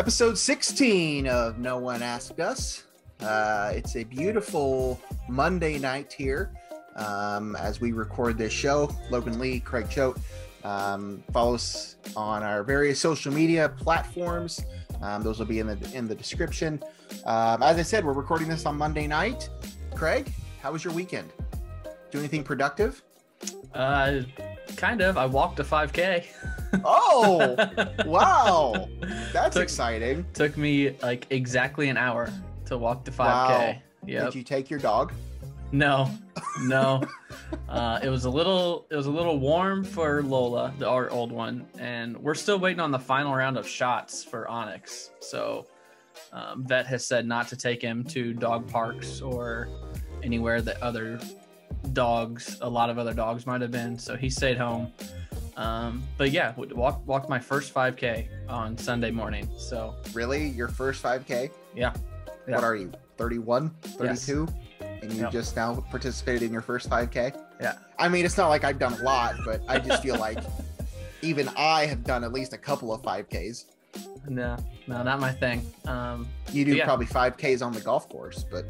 episode 16 of No One Asked Us. It's a beautiful Monday night here as we record this show. Logan Lee, Craig Choate. Follow us on our various social media platforms. Those will be in the description. As I said, we're recording this on Monday night. Craig, how was your weekend? Do anything productive? Kind of. I walked a 5K. Oh, wow. That's exciting. Took me like exactly an hour to walk the 5K. Wow. Yep. Did you take your dog? No. It was a little warm for Lola, our old one, and we're still waiting on the final round of shots for Onyx. So vet has said not to take him to dog parks or anywhere that a lot of other dogs might have been. So he stayed home. But yeah, walked my first 5K on Sunday morning. So really, your first 5K? Yeah. What are you, 31, 32? Yes. And you just now participated in your first 5K? Yeah. I mean, it's not like I've done a lot, but I just feel like even I have done at least a couple of 5Ks. No, not my thing. You do probably 5Ks on the golf course, but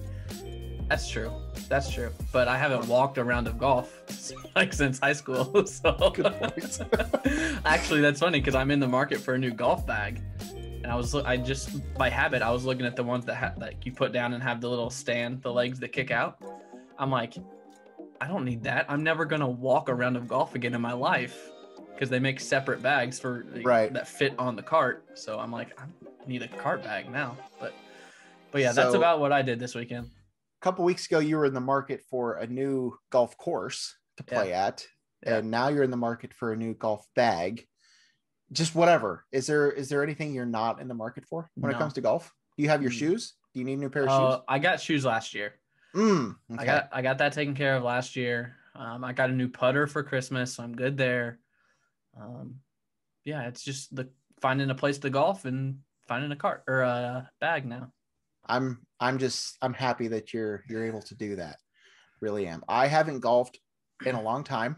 That's true. But I haven't walked a round of golf like since high school. So good point. Actually, that's funny because I'm in the market for a new golf bag, and I just by habit I was looking at the ones that you put down and have the little stand, the legs that kick out. I'm like, I don't need that. I'm never gonna walk a round of golf again in my life because they make separate bags for that fit on the cart. So I'm like, I need a cart bag now. But yeah, that's about what I did this weekend. A couple weeks ago, you were in the market for a new golf course to play at, and now you're in the market for a new golf bag. Just whatever. Is there anything you're not in the market for when it comes to golf? Do you have your shoes? Do you need a new pair of shoes? I got shoes last year. Okay. I got that taken care of last year. I got a new putter for Christmas, so I'm good there. It's just finding a place to golf and finding a cart or a bag now. I'm happy that you're able to do that. Really am. I haven't golfed in a long time.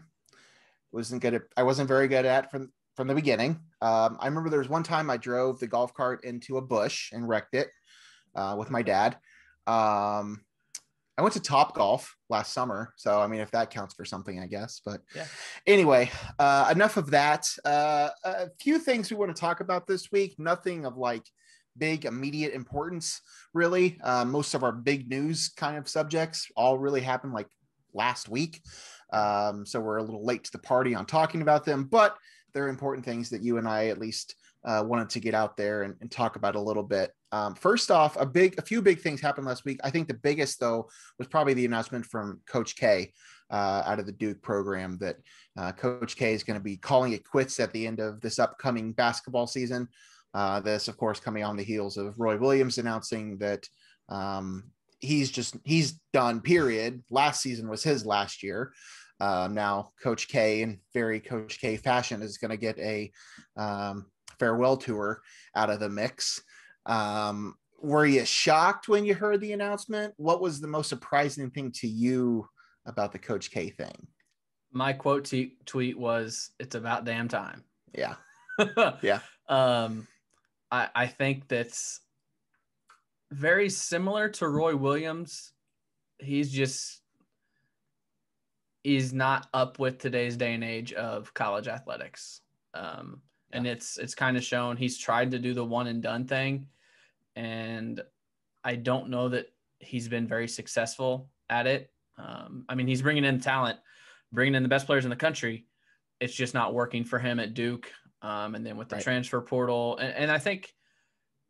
I wasn't very good at from the beginning. I remember there was one time I drove the golf cart into a bush and wrecked it with my dad. I went to Top Golf last summer, so I mean, if that counts for something, I guess. But anyway, enough of that. A few things we want to talk about this week. Nothing of like big immediate importance, really. Most of our big news kind of subjects all really happened like last week. So we're a little late to the party on talking about them, but they're important things that you and I at least wanted to get out there and talk about a little bit. First off, a few big things happened last week. I think the biggest, though, was probably the announcement from Coach K out of the Duke program that Coach K is going to be calling it quits at the end of this upcoming basketball season. This, of course, coming on the heels of Roy Williams announcing that he's done, period. Last season was his last year. Now Coach K, in very Coach K fashion, is going to get a farewell tour out of the mix. Were you shocked when you heard the announcement? What was the most surprising thing to you about the Coach K thing? My quote tweet was, "It's about damn time." Yeah. Yeah. I think that's very similar to Roy Williams. He's not up with today's day and age of college athletics. And it's kind of shown. He's tried to do the one and done thing, and I don't know that he's been very successful at it. I mean, he's bringing in talent, bringing in the best players in the country. It's just not working for him at Duke. And then with the transfer portal, and I think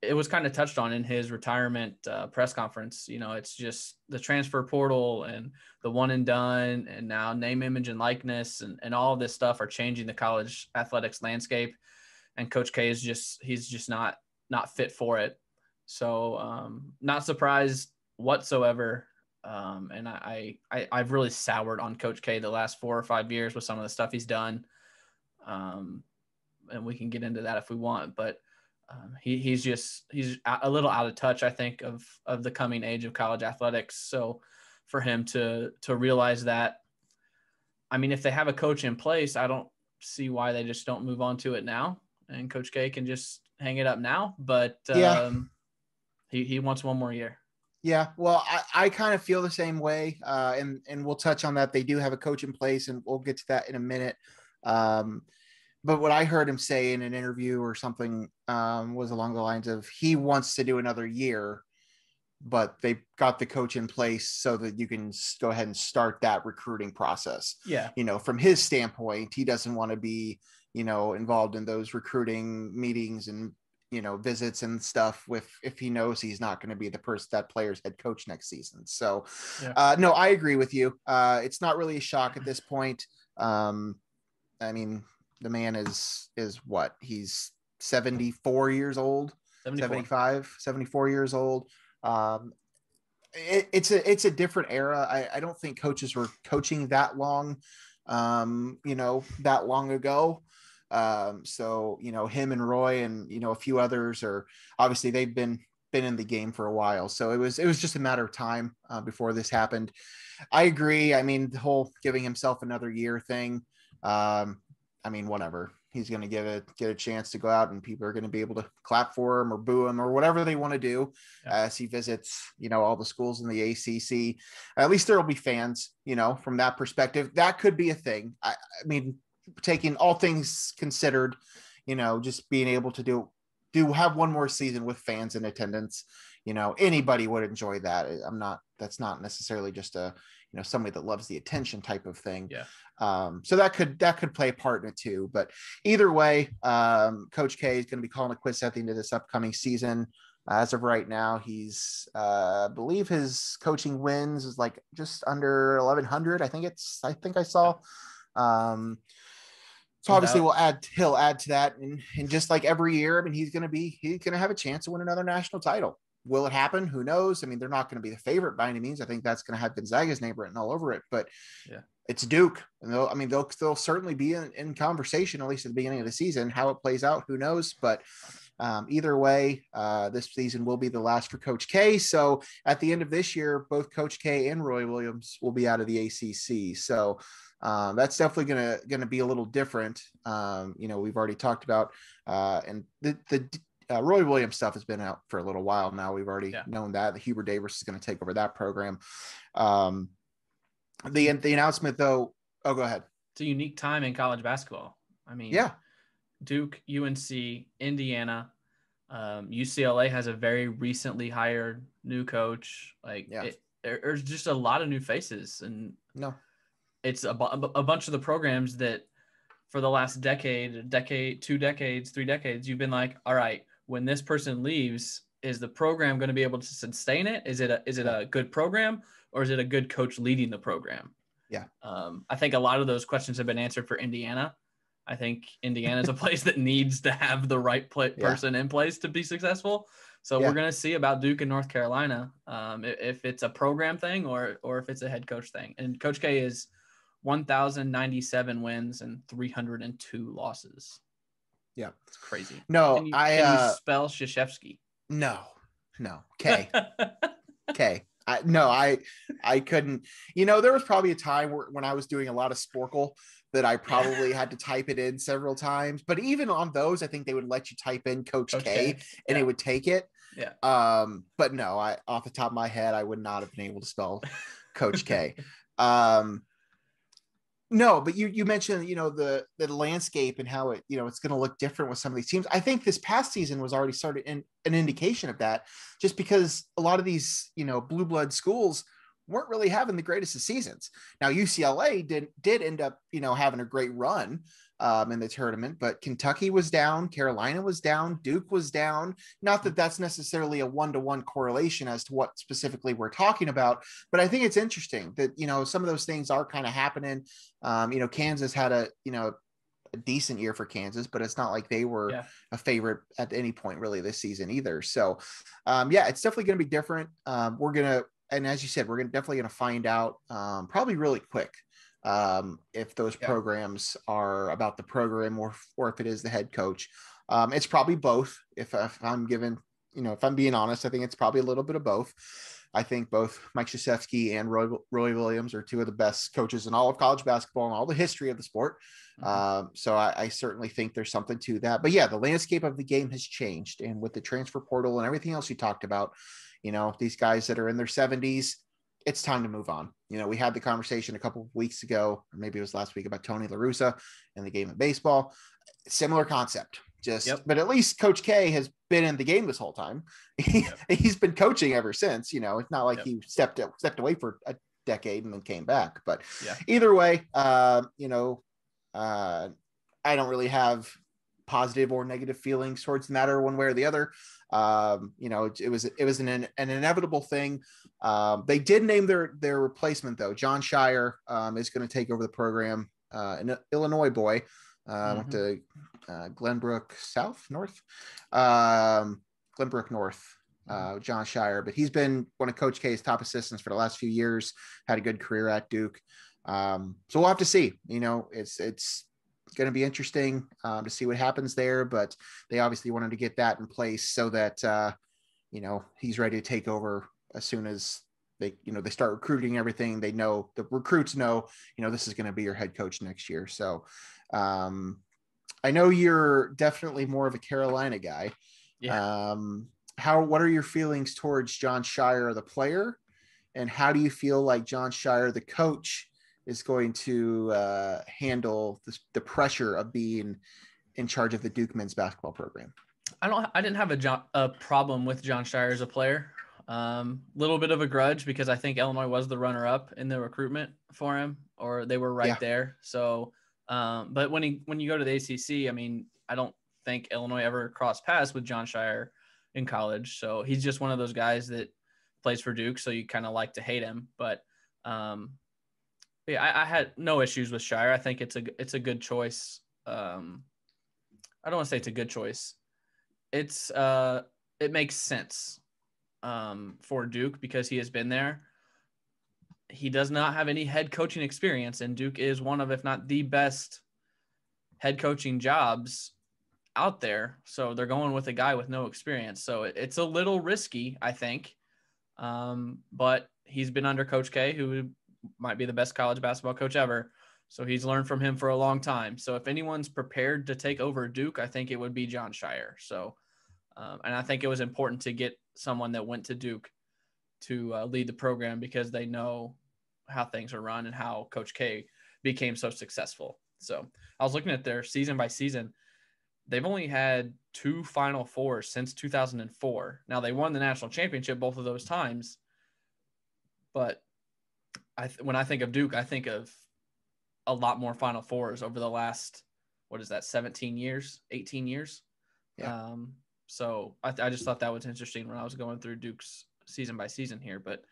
it was kind of touched on in his retirement press conference. You know, it's just the transfer portal and the one and done, and now name, image, and likeness, and all of this stuff are changing the college athletics landscape. And Coach K he's just not fit for it. So not surprised whatsoever. And I've really soured on Coach K the last 4 or 5 years with some of the stuff he's done. And we can get into that if we want, but he's a little out of touch, I think, of the coming age of college athletics. So for him to realize that, I mean, if they have a coach in place, I don't see why they just don't move on to it now. And Coach K can just hang it up now, but he wants one more year. Yeah, well, I kind of feel the same way, and we'll touch on that. They do have a coach in place, and we'll get to that in a minute. But what I heard him say in an interview or something was along the lines of he wants to do another year, but they got the coach in place so that you can go ahead and start that recruiting process. Yeah. From his standpoint, he doesn't want to be, involved in those recruiting meetings and, visits and stuff if he knows he's not going to be that player's head coach next season. So, no, I agree with you. It's not really a shock at this point. I mean, the man is what? He's 74 years old, 74 years old. It's a different era. I don't think coaches were coaching that long, that long ago. So, him and Roy and, a few others are obviously they've been in the game for a while. So it was just a matter of time before this happened. I agree. I mean, the whole giving himself another year thing. I mean, whatever. He's going to get a chance to go out and people are going to be able to clap for him or boo him or whatever they want to do as he visits, all the schools in the ACC. At least there will be fans, from that perspective. That could be a thing. I mean, taking all things considered, just being able to have one more season with fans in attendance, anybody would enjoy that. That's not necessarily just somebody that loves the attention type of thing. Yeah. So that could play a part in it too, but either way, Coach K is going to be calling a quits at the end of this upcoming season. As of right now, he's, I believe his coaching wins is like just under 1,100. I think I saw. So obviously he'll add to that. And just like every year, I mean, he's going to have a chance to win another national title. Will it happen? Who knows? I mean, they're not going to be the favorite by any means. I think that's going to have Gonzaga's name written all over it, but it's Duke. And they'll certainly be in conversation, at least at the beginning of the season. How it plays out, who knows? But either way, this season will be the last for Coach K. So at the end of this year, both Coach K and Roy Williams will be out of the ACC. So that's definitely going to be a little different. We've already talked about, and the Roy Williams stuff has been out for a little while now. We've already known that the Hubert Davis is going to take over that program. The announcement though, go ahead. It's a unique time in college basketball. I mean, Duke, UNC, Indiana, UCLA has a very recently hired new coach. There's just a lot of new faces, and it's a bunch of the programs that for the last decade, 2 decades, 3 decades, you've been like, all right, when this person leaves, is the program going to be able to sustain it? Is it a good program, or is it a good coach leading the program? Yeah. I think a lot of those questions have been answered for Indiana. I think Indiana is a place that needs to have the right person in place to be successful. So we're going to see about Duke and North Carolina, if it's a program thing or if it's a head coach thing. And Coach K is 1,097 wins and 302 losses. Yeah. It's crazy. No, can you spell Krzyzewski? No. K. K. I couldn't. There was probably a time when I was doing a lot of Sporkle that I probably had to type it in several times. But even on those, I think they would let you type in Coach K and it would take it. Yeah. But no, off the top of my head, I would not have been able to spell Coach K. No, but you mentioned, the landscape and how it, it's going to look different with some of these teams. I think this past season was already started in an indication of that, just because a lot of these, blue blood schools weren't really having the greatest of seasons. Now UCLA did end up, having a great run in the tournament, but Kentucky was down, Carolina was down, Duke was down. Not that that's necessarily a 1-to-1 correlation as to what specifically we're talking about, but I think it's interesting that, some of those things are kind of happening. Kansas had a decent year for Kansas, but it's not like they were a favorite at any point really this season either. So it's definitely going to be different. And as you said, we're definitely going to find out probably really quick if those programs are about the program or if it is the head coach. It's probably both. If I'm given, if I'm being honest, I think it's probably a little bit of both. I think both Mike Krzyzewski and Roy Williams are two of the best coaches in all of college basketball and all the history of the sport. So I certainly think there's something to that. But yeah, the landscape of the game has changed. And with the transfer portal and everything else you talked about, these guys that are in their 70s, it's time to move on. We had the conversation a couple of weeks ago, or maybe it was last week, about Tony La Russa and the game of baseball. Similar concept. But at least Coach K has been in the game this whole time. He's been coaching ever since. It's not like he stepped away for a decade and then came back. But either way, I don't really have positive or negative feelings towards the matter one way or the other. It was an inevitable thing. They did name their replacement though. Jon Scheyer is going to take over the program. An Illinois boy. Went to Glenbrook North, Jon Scheyer, but he's been one of Coach K's top assistants for the last few years, had a good career at Duke. So we'll have to see. It's going to be interesting to see what happens there, but they obviously wanted to get that in place so that, he's ready to take over as soon as they start recruiting everything. They know, the recruits know, this is going to be your head coach next year. So I know you're definitely more of a Carolina guy. Yeah. What are your feelings towards Jon Scheyer, the player, and how do you feel like Jon Scheyer, the coach, is going to handle the pressure of being in charge of the Duke men's basketball program? I didn't have a problem with Jon Scheyer as a player. Little bit of a grudge because I think Illinois was the runner-up in the recruitment for him, or they were right there. So, but when you go to the ACC, I mean, I don't think Illinois ever crossed paths with Jon Scheyer in college. So he's just one of those guys that plays for Duke. So you kind of like to hate him, but I had no issues with Scheyer. I think it's a good choice. I don't want to say it's a good choice. It makes sense for Duke because he has been there. He does not have any head coaching experience, and Duke is one of, if not the best head coaching jobs out there. So they're going with a guy with no experience. So it's a little risky, I think. But he's been under Coach K, who might be the best college basketball coach ever. So he's learned from him for a long time. So if anyone's prepared to take over Duke, I think it would be Jon Scheyer. So, and I think it was important to get someone that went to Duke to lead the program because they know how things are run and how Coach K became so successful. So I was looking at their season by season. They've only had 2 Final Fours since 2004. Now they won the national championship both of those times, but when I think of Duke, I think of a lot more Final Fours over the last, 17 years, 18 years. Yeah. So I just thought that was interesting when I was going through Duke's season by season here, but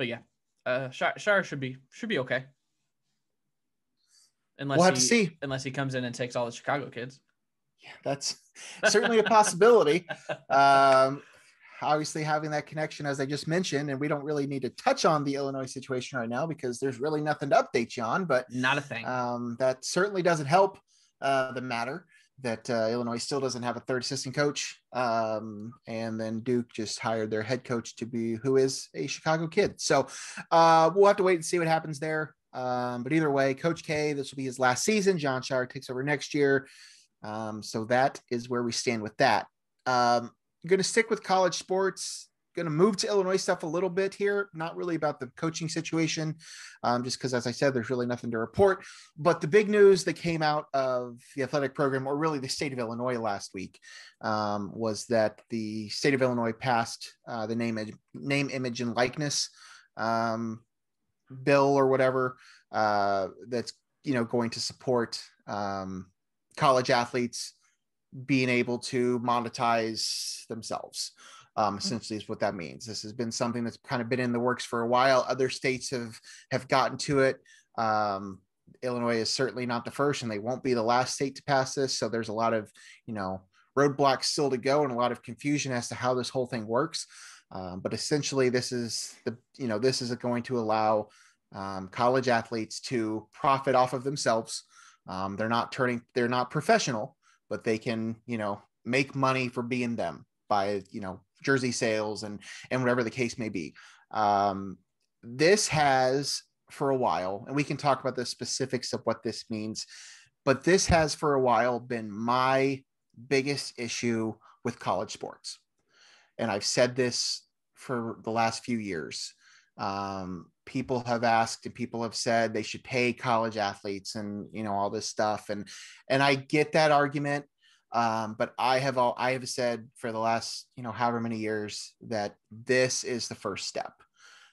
yeah, Scheyer should be okay. We'll have to see. Unless he comes in and takes all the Chicago kids. Yeah, that's certainly a possibility. Obviously having that connection, as I just mentioned, and we don't really need to touch on the Illinois situation right now because there's really nothing to update you on, but not a thing. That certainly doesn't help the matter that Illinois still doesn't have a third assistant coach. And then Duke just hired their head coach who is a Chicago kid. So we'll have to wait and see what happens there. But either way, Coach K, this will be his last season. Jon Scheyer takes over next year. So that is where we stand with that. I'm going to stick with college sports, going to move to Illinois stuff a little bit here, not really about the coaching situation, just because, as I said, there's really nothing to report. But the big news that came out of the athletic program, or really the state of Illinois last week, was that the state of Illinois passed the name, image, and likeness bill or whatever that's going to support college athletes being able to monetize themselves. Essentially is what that means. This has been something that's kind of been in the works for a while. Other states have gotten to it. Illinois is certainly not the first, and they won't be the last state to pass this. So there's a lot of, roadblocks still to go and a lot of confusion as to how this whole thing works. But essentially this is going to allow college athletes to profit off of themselves. They're not professional, but they can, make money for being them. by, jersey sales and whatever the case may be. This has for a while, and we can talk about the specifics of what this means, but this has for a while been my biggest issue with college sports. And I've said this for the last few years. People have asked and people have said they should pay college athletes and, all this stuff. And I get that argument. But I have said for the last, however many years that this is the first step.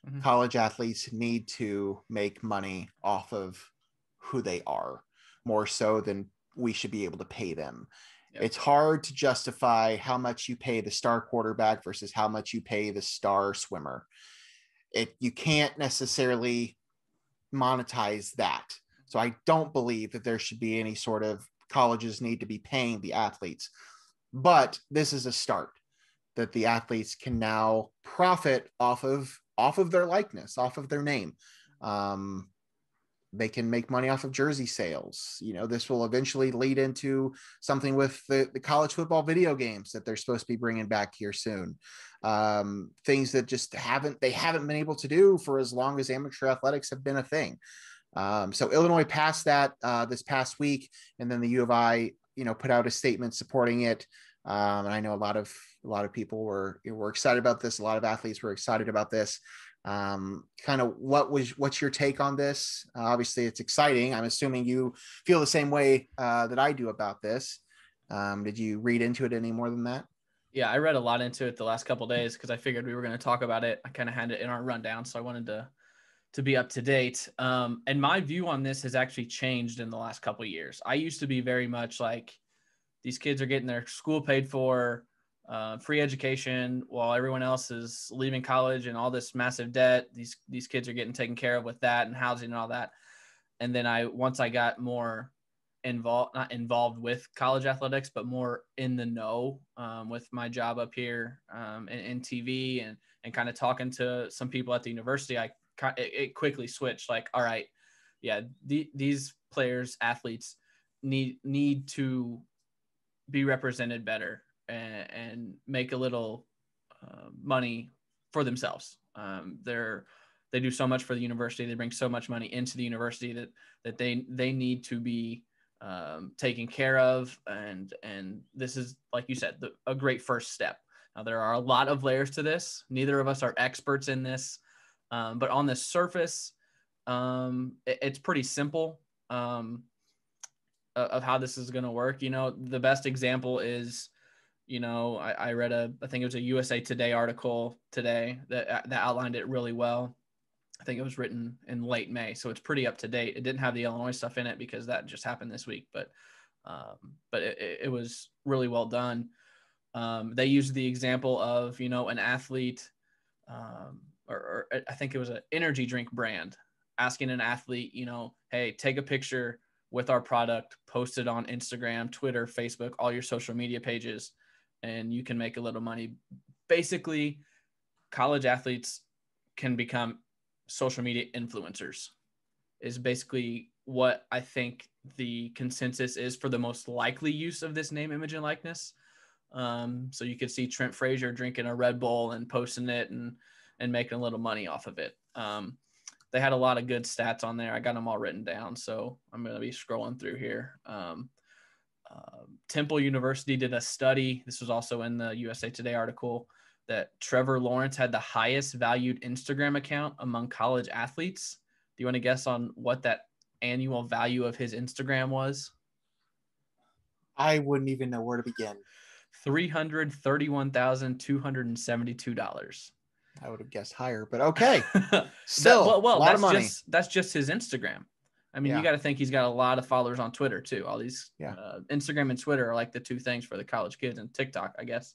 Mm-hmm. College athletes need to make money off of who they are more so than we should be able to pay them. Yep. It's hard to justify how much you pay the star quarterback versus how much you pay the star swimmer. You can't necessarily monetize that. So I don't believe that there should be any sort of colleges need to be paying the athletes, but this is a start that the athletes can now profit off of their likeness, off of their name. They can make money off of jersey sales. This will eventually lead into something with the college football video games that they're supposed to be bringing back here soon. Things that just haven't been able to do for as long as amateur athletics have been a thing. So Illinois passed that this past week, and then the U of I, put out a statement supporting it. And I know a lot of people were excited about this. A lot of athletes were excited about this. Kind of what's your take on this? Obviously it's exciting. I'm assuming you feel the same way that I do about this. Did you read into it any more than that? Yeah, I read a lot into it the last couple of days because I figured we were going to talk about it. I kind of had it in our rundown, so I wanted to be up to date. And my view on this has actually changed in the last couple of years. I used to be very much like, these kids are getting their school paid for, free education, while everyone else is leaving college and all this massive debt. These kids are getting taken care of with that and housing and all that. And then once I got more not involved with college athletics, but more in the know with my job up here in TV and kind of talking to some people at the university, it quickly switched. Like, all right, yeah, these players, athletes need to be represented better and make a little money for themselves. They do so much for the university. They bring so much money into the university that they need to be taken care of. And this is, like you said, a great first step. Now, there are a lot of layers to this. Neither of us are experts in this, but on the surface, it's pretty simple of how this is going to work. The best example is, I read I think it was a USA Today article today that outlined it really well. I think it was written in late May, so it's pretty up to date. It didn't have the Illinois stuff in it because that just happened this week, but it was really well done. They used the example of, an athlete, or I think it was an energy drink brand, asking an athlete, hey, take a picture with our product, post it on Instagram, Twitter, Facebook, all your social media pages, and you can make a little money. Basically, college athletes can become social media influencers is basically what I think the consensus is for the most likely use of this name, image, and likeness. So you could see Trent Frazier drinking a Red Bull and posting it and making a little money off of it. They had a lot of good stats on there. I got them all written down, so I'm going to be scrolling through here. Temple University did a study. This was also in the USA Today article, that Trevor Lawrence had the highest valued Instagram account among college athletes. Do you want to guess on what that annual value of his Instagram was? I wouldn't even know where to begin. $331,272. I would have guessed higher, but okay. Still, a lot of money. That's just his Instagram. I mean, You got to think he's got a lot of followers on Twitter too. All these Instagram and Twitter are like the two things for the college kids, and TikTok, I guess.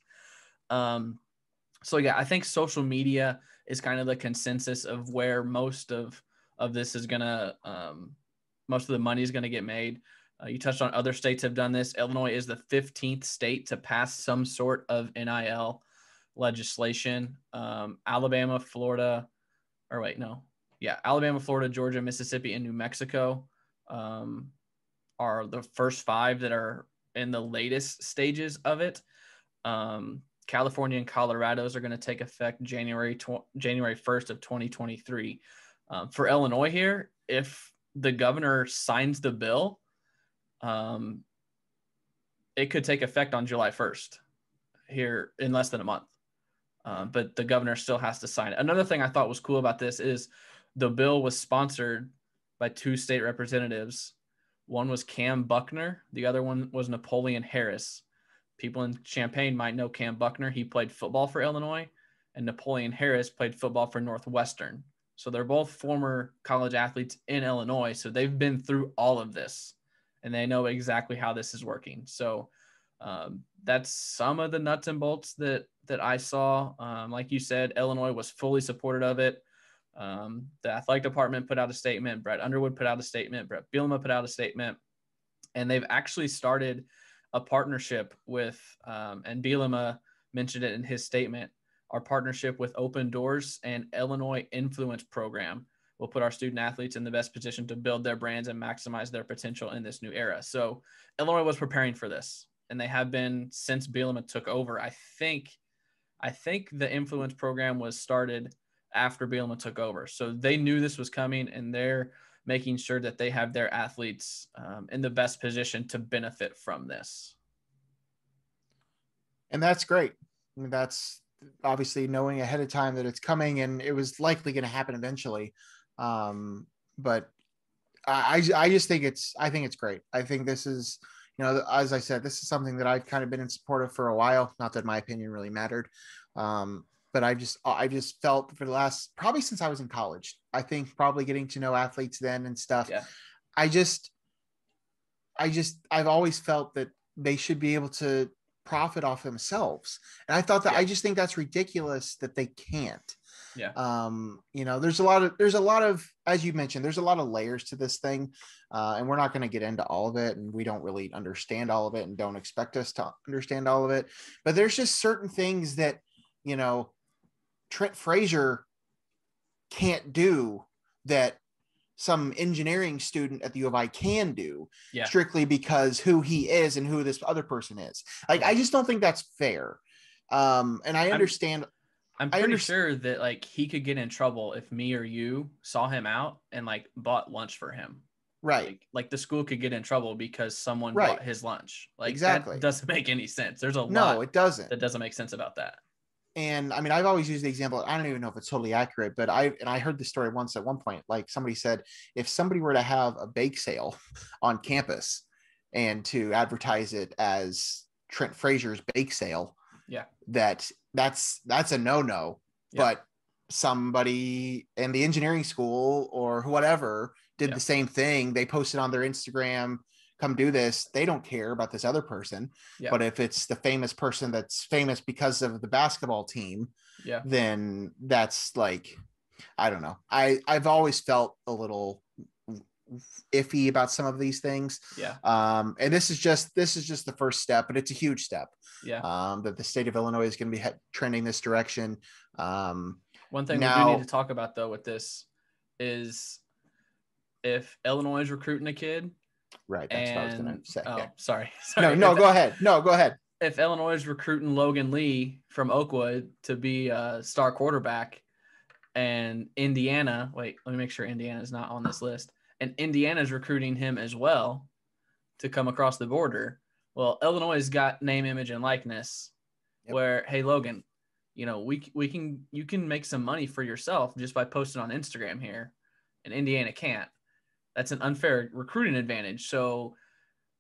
So yeah, I think social media is kind of the consensus of where most of this is gonna, most of the money is gonna get made. You touched on other states have done this. Illinois is the 15th state to pass some sort of NIL legislation. Alabama, Florida, Georgia, Mississippi, and New Mexico are the first 5 that are in the latest stages of it. California and Colorado's are going to take effect January 1st of 2023. For Illinois here, if the governor signs the bill, it could take effect on July 1st here in less than a month. But the governor still has to sign it. Another thing I thought was cool about this is the bill was sponsored by 2 state representatives. One was Cam Buckner. The other one was Napoleon Harris. People in Champaign might know Cam Buckner. He played football for Illinois, and Napoleon Harris played football for Northwestern. So they're both former college athletes in Illinois. So they've been through all of this, and they know exactly how this is working. So that's some of the nuts and bolts that I saw. Like you said, Illinois was fully supportive of it. The athletic department put out a statement. Brett Underwood put out a statement. Brett Bielema put out a statement. And they've actually started a partnership with, and Bielema mentioned it in his statement, our partnership with Open Doors and Illinois Influence Program will put our student athletes in the best position to build their brands and maximize their potential in this new era. So Illinois was preparing for this, and they have been since Bielema took over. I think the influence program was started after Bielema took over. So they knew this was coming, and they're making sure that they have their athletes in the best position to benefit from this. And that's great. I mean, that's obviously knowing ahead of time that it's coming, and it was likely going to happen eventually. But I just think I think it's great. I think this is, as I said, this is something that I've kind of been in support of for a while. Not that my opinion really mattered. But I just felt for the last, probably since I was in college, I think probably getting to know athletes then and stuff. Yeah. I've always felt that they should be able to profit off themselves. And I thought that, I just think that's ridiculous that they can't. Yeah. There's a lot of, as you mentioned, there's a lot of layers to this thing. And we're not going to get into all of it, and we don't really understand all of it, and don't expect us to understand all of it. But there's just certain things that, Trent Frazier can't do that some engineering student at the U of I can do, strictly because who he is and who this other person is. Like, I just don't think that's fair. And I understand. I'm pretty sure that like he could get in trouble if me or you saw him out and like bought lunch for him. Right. Like the school could get in trouble because someone bought his lunch. Like, exactly. That doesn't make any sense. There's a lot. No, it doesn't. That doesn't make sense about that. And I mean, I've always used the example. I don't even know if it's totally accurate, but I heard this story once at one point. Like, somebody said, if somebody were to have a bake sale on campus and to advertise it as Trent Frazier's bake sale, that's a no-no. But somebody in the engineering school or whatever did the same thing. They posted on their Instagram, come do this. They don't care about this other person. But if it's the famous person that's famous because of the basketball team, then that's like, I don't know. I've always felt a little iffy about some of these things. And this is just the first step, but it's a huge step. That the state of Illinois is going to be trending this direction. One thing we do need to talk about though with this is if Illinois is recruiting a kid. Right. That's what I was going to say. Oh, sorry. No, go ahead. No, go ahead. If Illinois is recruiting Logan Lee from Oakwood to be a star quarterback, and Indiana, wait, let me make sure Indiana is not on this list, and Indiana is recruiting him as well to come across the border. Well, Illinois has got name, image, and likeness where, hey, Logan, you can make some money for yourself just by posting on Instagram here, and Indiana can't. That's an unfair recruiting advantage. So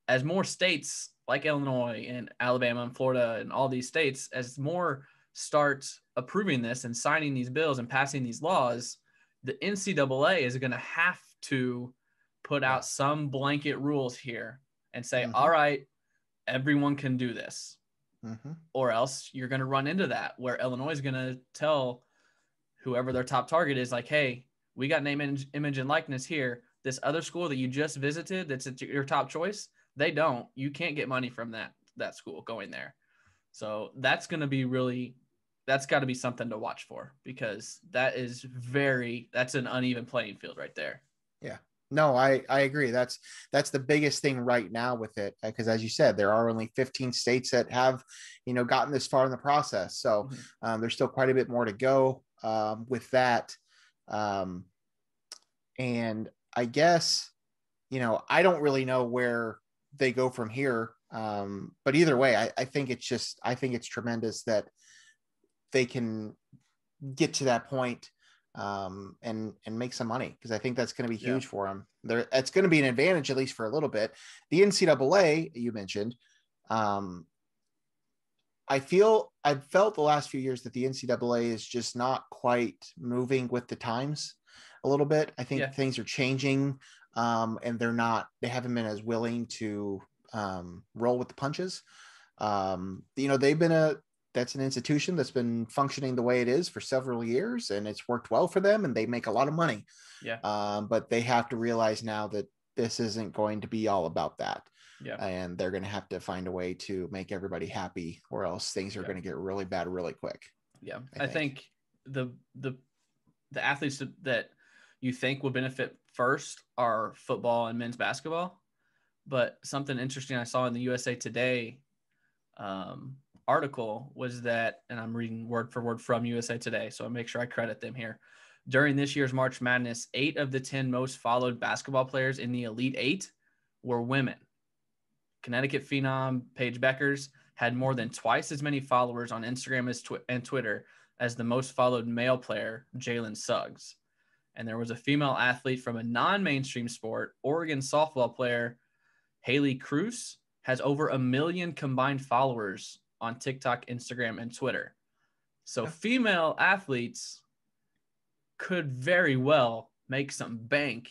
as more states like Illinois and Alabama and Florida and all these states, as more start approving this and signing these bills and passing these laws, the NCAA is going to have to put out some blanket rules here and say, all right, everyone can do this. Or else you're going to run into that where Illinois is going to tell whoever their top target is like, hey, we got name, image, and likeness here. This other school that you just visited, that's your top choice, they don't. You can't get money from that school going there. So that's going to be that's got to be something to watch for, because that's an uneven playing field right there. Yeah. No, I agree. That's the biggest thing right now with it, because as you said, there are only 15 states that have, gotten this far in the process. So there's still quite a bit more to go with that. Um, and I guess, I don't really know where they go from here. But either way, I think it's tremendous that they can get to that point and make some money, because I think that's going to be huge for them. It's going to be an advantage, at least for a little bit. The NCAA you mentioned, I've felt the last few years that the NCAA is just not quite moving with the times a little bit. I think things are changing, and they haven't been as willing to roll with the punches. That's an institution that's been functioning the way it is for several years, and it's worked well for them, and they make a lot of money. But they have to realize now that this isn't going to be all about that. And they're going to have to find a way to make everybody happy, or else things are going to get really bad really quick. I think the athletes that you think will benefit first are football and men's basketball. But something interesting I saw in the USA Today article was that, and I'm reading word for word from USA Today, so I'll make sure I credit them here. During this year's March Madness, 8 of the 10 most followed basketball players in the Elite 8 were women. Connecticut phenom Paige Beckers had more than twice as many followers on Instagram and Twitter as the most followed male player, Jalen Suggs. And there was a female athlete from a non-mainstream sport, Oregon softball player Haley Cruz, has over 1 million combined followers on TikTok, Instagram, and Twitter. So female athletes could very well make some bank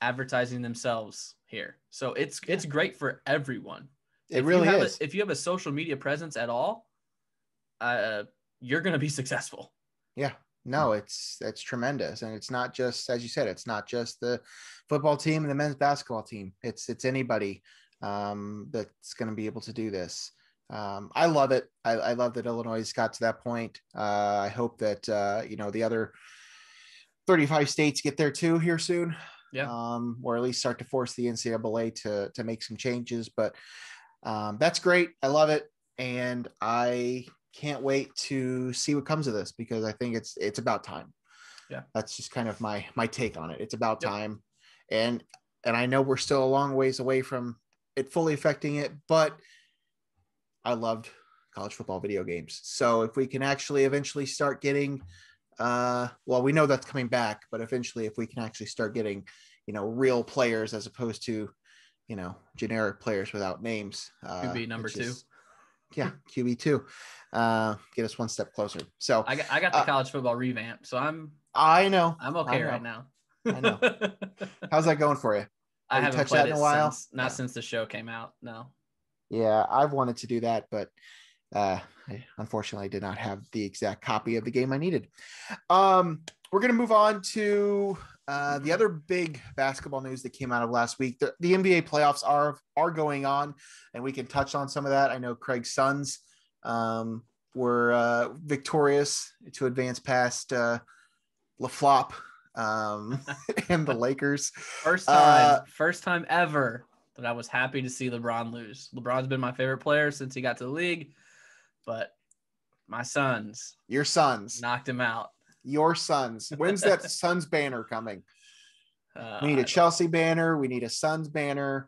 advertising themselves here. So it's great for everyone. It really is. If you have a social media presence at all, you're going to be successful. Yeah. No, it's tremendous. And it's not just, as you said, it's not just the football team and the men's basketball team. It's anybody that's going to be able to do this. I love it. I love that Illinois got to that point. I hope that, the other 35 states get there too here soon. Or at least start to force the NCAA to make some changes. But that's great. I love it. And I can't wait to see what comes of this, because I think it's about time. That's just kind of my take on it. It's about time. And I know we're still a long ways away from it fully affecting it, but I loved college football video games. So if we can actually eventually start getting, we know that's coming back, but eventually if we can actually start getting, real players as opposed to, generic players without names. QB number 2. QB2. Get us one step closer. So I got the college football revamp, so I know I'm okay right now. I know. How's that going for you? I haven't touched that in a while. Since the show came out. No. Yeah, I've wanted to do that, but I unfortunately did not have the exact copy of the game I needed. We're going to move on to the other big basketball news that came out of last week. The NBA playoffs are going on, and we can touch on some of that. I know Craig's Suns were victorious to advance past LaFlop and the Lakers. First time ever that I was happy to see LeBron lose. LeBron's been my favorite player since he got to the league, but my Suns. Your Suns. Knocked him out. Your Suns. When's that Suns banner coming? We need a Chelsea banner. We need a Suns banner.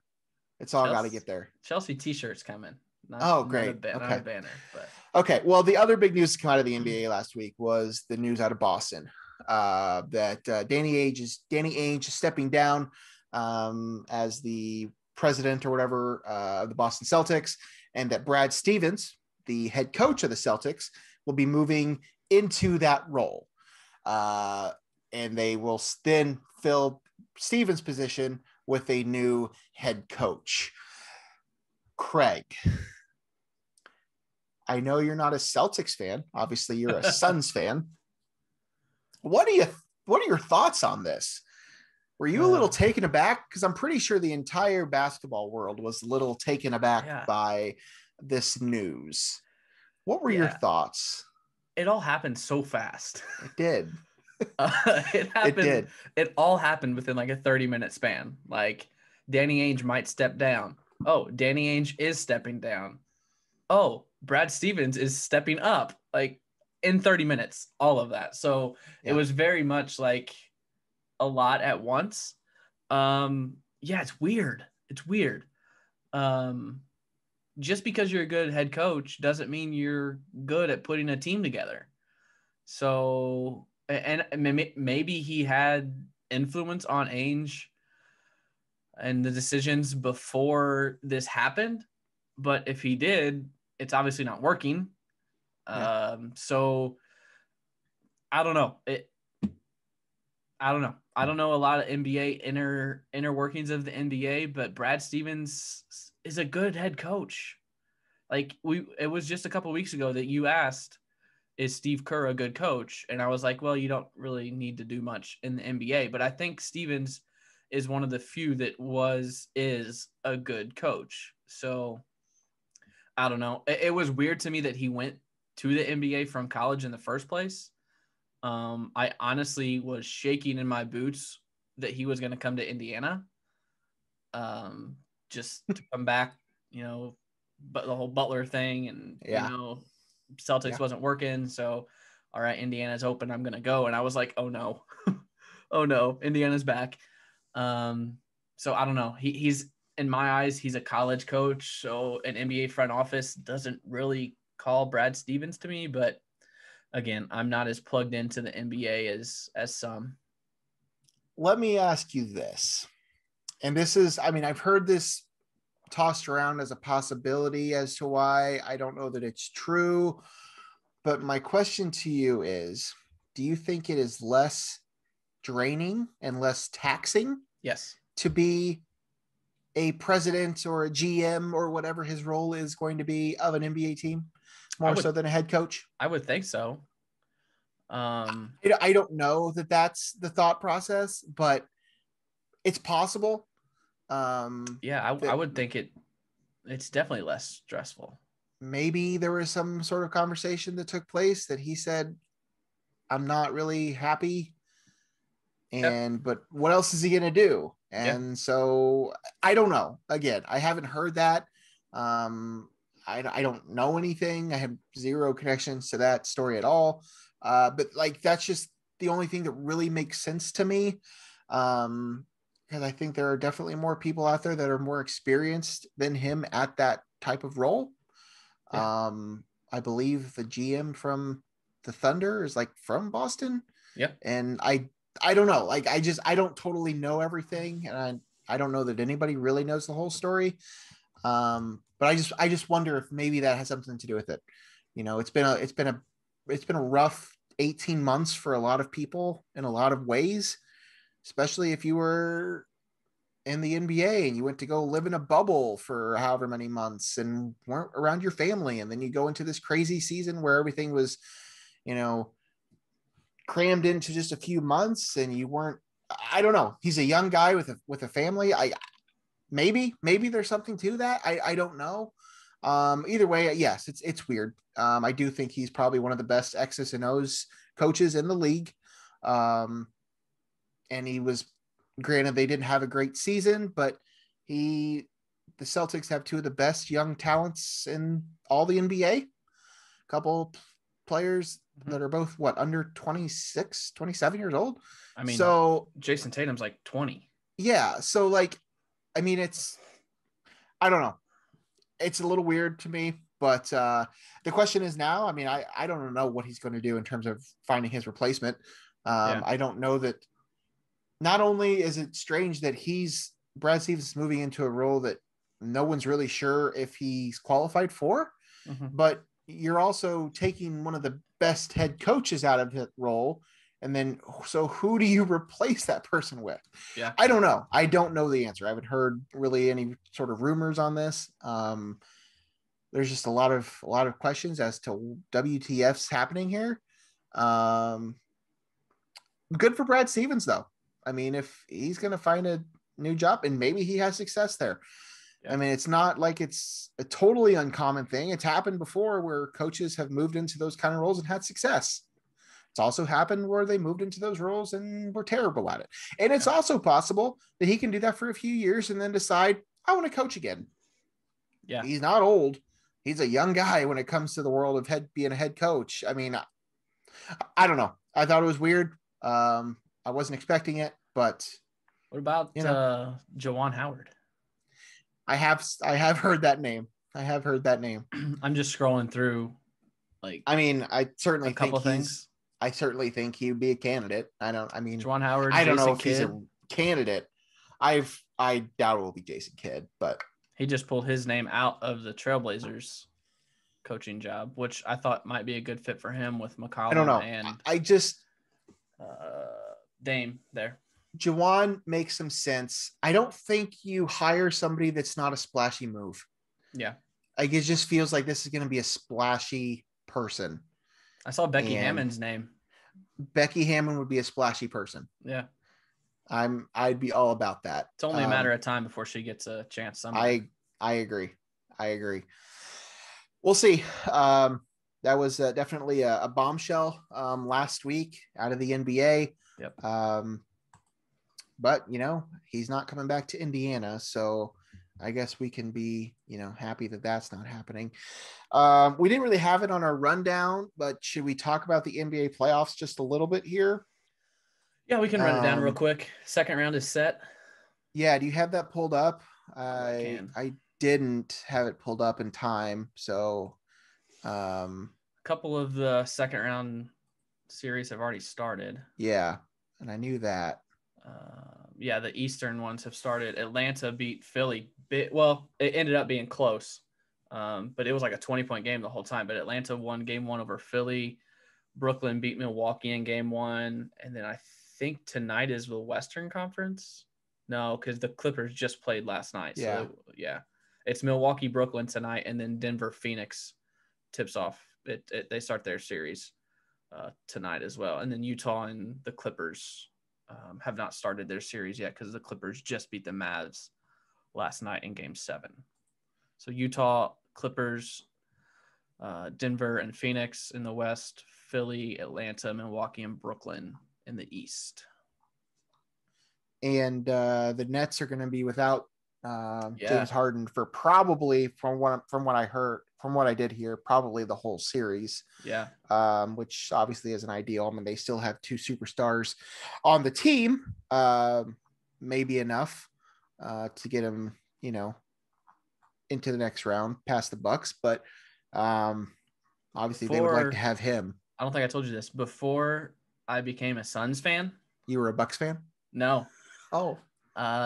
It's all got to get there. Chelsea t-shirts coming. Great. Not a banner. But. Okay. Well, the other big news to come out of the NBA last week was the news out of Boston that Danny Ainge is stepping down as the president or whatever of the Boston Celtics, and that Brad Stevens, the head coach of the Celtics, will be moving into that role. And they will then fill Stevens' position with a new head coach. Craig, I know you're not a Celtics fan. Obviously, you're a Suns fan. What are your thoughts on this? Were you a little taken aback? Because I'm pretty sure the entire basketball world was a little taken aback by this news. What were your thoughts? It all happened so fast. It did. It happened. It did. It all happened within like a 30-minute span. Like Danny Ainge might step down. Oh, Danny Ainge is stepping down. Oh, Brad Stevens is stepping up. Like in 30 minutes, all of that. So it was very much like a lot at once. Yeah, it's weird. It's weird. Just because you're a good head coach doesn't mean you're good at putting a team together. So, and maybe he had influence on Ainge and the decisions before this happened. But if he did, it's obviously not working. So I don't know. I don't know. I don't know a lot of NBA inner workings of the NBA, but Brad Stevens is a good head coach. Like it was just a couple of weeks ago that you asked, is Steve Kerr a good coach? And I was like, well, you don't really need to do much in the NBA, but I think Stevens is one of the few that is a good coach. So I don't know. It was weird to me that he went to the NBA from college in the first place. I honestly was shaking in my boots that he was going to come to Indiana, just to come back, but the whole Butler thing and, Celtics wasn't working. So, all right, Indiana's open. I'm going to go. And I was like, oh no, oh no, Indiana's back. So I don't know. He's in my eyes, he's a college coach. So an NBA front office doesn't really call Brad Stevens to me, but again, I'm not as plugged into the NBA as some. Let me ask you this. And this is, I've heard this tossed around as a possibility as to why. I don't know that it's true. But my question to you is, do you think it is less draining and less taxing? Yes. To be a president or a GM or whatever his role is going to be of an NBA team, more so than a head coach? I would think so. I don't know that that's the thought process, but it's possible. I would think it's definitely less stressful. Maybe there was some sort of conversation that took place that he said, I'm not really happy. But what else is he going to do? And so I don't know. Again, I haven't heard that. I don't know anything. I have zero connections to that story at all. But like, that's just the only thing that really makes sense to me. Because I think there are definitely more people out there that are more experienced than him at that type of role. I believe the GM from the Thunder is like from Boston. Yeah. And I don't know. Like, I don't totally know everything. And I don't know that anybody really knows the whole story. But I just wonder if maybe that has something to do with it. It's been a rough 18 months for a lot of people in a lot of ways, especially if you were in the NBA and you went to go live in a bubble for however many months and weren't around your family. And then you go into this crazy season where everything was, crammed into just a few months and you weren't. I don't know. He's a young guy with a family. Maybe there's something to that. I don't know. Either way, yes, it's weird. I do think he's probably one of the best X's and O's coaches in the league. And he was, granted, they didn't have a great season, but the Celtics have two of the best young talents in all the NBA. A couple players that are both under 26, 27 years old. So Jason Tatum's like 20. Yeah. So like, I don't know. It's a little weird to me, but the question is now, I don't know what he's going to do in terms of finding his replacement. I don't know that. Not only is it strange that Brad Stevens is moving into a role that no one's really sure if he's qualified for, but you're also taking one of the best head coaches out of that role. And then, so who do you replace that person with? Yeah. I don't know. I don't know the answer. I haven't heard really any sort of rumors on this. There's just a lot of questions as to WTF's happening here. Good for Brad Stevens though. If he's going to find a new job and maybe he has success there. Yeah. It's not like it's a totally uncommon thing. It's happened before where coaches have moved into those kind of roles and had success. It's also happened where they moved into those roles and were terrible at it. And it's also possible that he can do that for a few years and then decide, I want to coach again. Yeah. He's not old. He's a young guy when it comes to the world of being a head coach. I mean, I don't know. I thought it was weird. I wasn't expecting it, but what about Juwan Howard? I have heard that name. I have heard that name. I'm just scrolling through. I mean, I certainly think things. I certainly think he'd be a candidate. Juwan Howard. I don't Jason know if Kidd. he's a candidate. I doubt it will be Jason Kidd, but he just pulled his name out of the Trailblazers coaching job, which I thought might be a good fit for him with McCollum. I don't know. And Dame there. Juwan makes some sense. I don't think you hire somebody that's not a splashy move. Yeah. Like, it just feels like this is going to be a splashy person. I saw Becky Hammond's name. Becky Hammond would be a splashy person. Yeah. I'd be all about that. It's only a matter of time before she gets a chance someday. I agree. We'll see. That was definitely a bombshell last week out of the NBA. Yep. But he's not coming back to Indiana, so I guess we can be happy that that's not happening. We didn't really have it on our rundown, but should we talk about the NBA playoffs just a little bit here? Yeah, we can run it down real quick. Second round is set. Yeah, do you have that pulled up? I didn't have it pulled up in time, so a couple of the second round series have already started. Yeah, and I knew that. The Eastern ones have started. Atlanta beat Philly. Well, it ended up being close, but it was like a 20-point game the whole time. But Atlanta won game 1 over Philly. Brooklyn beat Milwaukee in game 1. And then I think tonight is the Western Conference. No, because the Clippers just played last night. So, it's Milwaukee, Brooklyn tonight, and then Denver, Phoenix tips off. They start their series tonight as well. And then Utah and the Clippers have not started their series yet because the Clippers just beat the Mavs last night in game 7. So Utah, Clippers, Denver, and Phoenix in the West, Philly, Atlanta, Milwaukee, and Brooklyn in the East. And the Nets are going to be without James Harden for probably, from what I did hear, probably the whole series. Yeah. Which obviously isn't ideal. I mean, they still have 2 superstars on the team. Maybe enough to get them, into the next round past the Bucks. But obviously they would like to have him. I don't think I told you this. Before I became a Suns fan. You were a Bucks fan? No. Oh.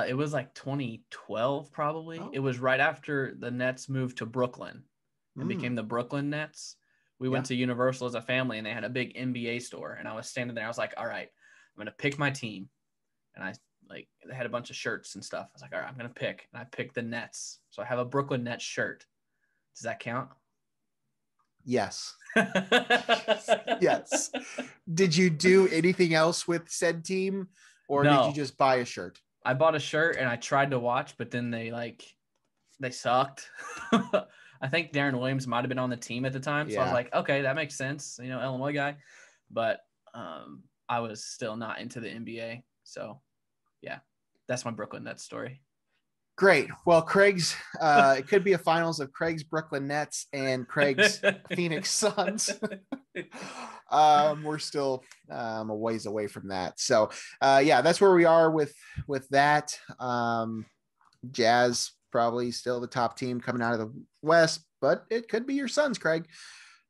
It was like 2012 probably. Oh. It was right after the Nets moved to Brooklyn and became the Brooklyn Nets. We went to Universal as a family and they had a big NBA store. And I was standing there. I was like, all right, I'm going to pick my team. And they had a bunch of shirts and stuff. I was like, all right, I'm going to pick. And I picked the Nets. So I have a Brooklyn Nets shirt. Does that count? Yes. Yes. Did you do anything else with said team, or did you just buy a shirt? I bought a shirt and I tried to watch, but then they sucked. I think Darren Williams might have been on the team at the time. So I was like, okay, that makes sense. Illinois guy. But I was still not into the NBA. So yeah, that's my Brooklyn Nets story. Great. Well, Craig's, it could be a finals of Craig's Brooklyn Nets and Craig's Phoenix Suns. We're still a ways away from that. So that's where we are with that. Jazz probably still the top team coming out of the West, but it could be your Suns, Craig.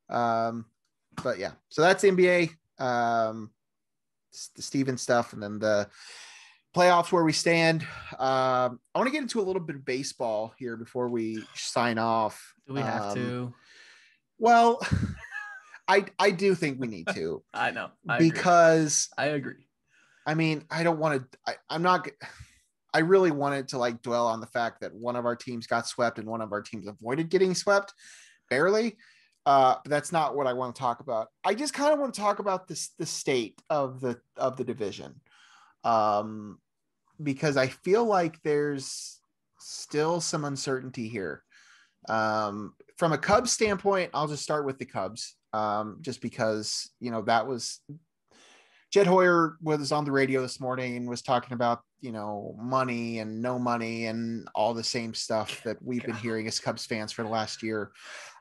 But yeah, so that's the NBA, the Steven stuff, and then the playoffs where we stand. I want to get into a little bit of baseball here before we sign off. Do we have to? Well, I do think we need to. I know. I agree. I mean, I don't want to, I really wanted to dwell on the fact that one of our teams got swept and one of our teams avoided getting swept barely. But that's not what I want to talk about. I just kind of want to talk about the state of the division. Because I feel like there's still some uncertainty here. From a Cubs standpoint, I'll just start with the Cubs. Just because, that was Jed Hoyer was on the radio this morning and was talking about, money and no money and all the same stuff that we've been hearing as Cubs fans for the last year.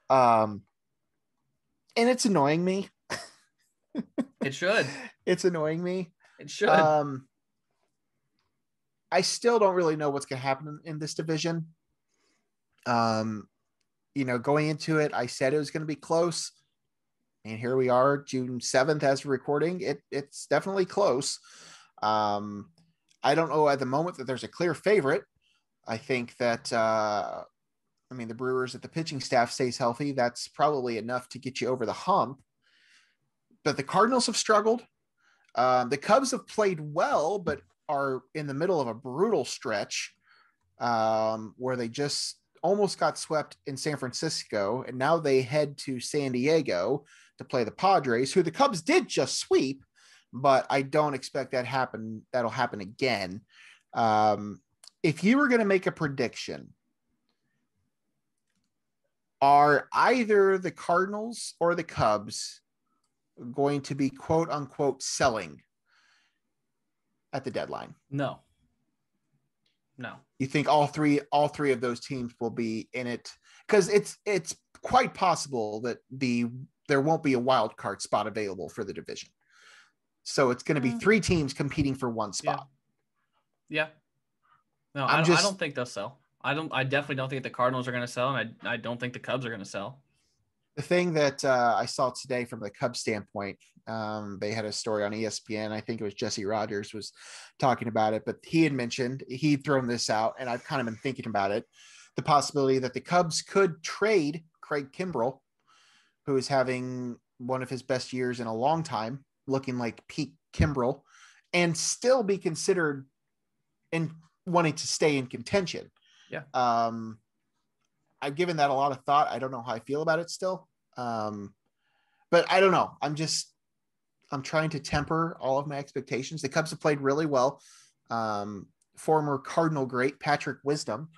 And it's annoying me. It should. It's annoying me. It should. I still don't really know what's going to happen in this division. Going into it, I said it was going to be close. And here we are, June 7th as we're recording. It's definitely close. I don't know at the moment that there's a clear favorite. I think that, the Brewers, if the pitching staff stays healthy, that's probably enough to get you over the hump. But the Cardinals have struggled. The Cubs have played well, but are in the middle of a brutal stretch where they just almost got swept in San Francisco. And now they head to San Diego to play the Padres, who the Cubs did just sweep, but I don't expect that'll happen again. If you were going to make a prediction, are either the Cardinals or the Cubs going to be quote unquote selling at the deadline? No. You think all three of those teams will be in it? Because it's quite possible that there won't be a wild card spot available for the division. So it's going to be three teams competing for one spot. Yeah. No, I don't think they'll sell. I definitely don't think the Cardinals are going to sell, and I don't think the Cubs are going to sell. The thing that I saw today from the Cubs standpoint, they had a story on ESPN. I think it was Jesse Rogers was talking about it, but he had mentioned he'd thrown this out, and I've kind of been thinking about it. The possibility that the Cubs could trade Craig Kimbrell, who is having one of his best years in a long time, looking like peak Kimbrell, and still be considered in wanting to stay in contention. Yeah. I've given that a lot of thought. I don't know how I feel about it still. But I don't know. I'm trying to temper all of my expectations. The Cubs have played really well. Former Cardinal great Patrick Wisdom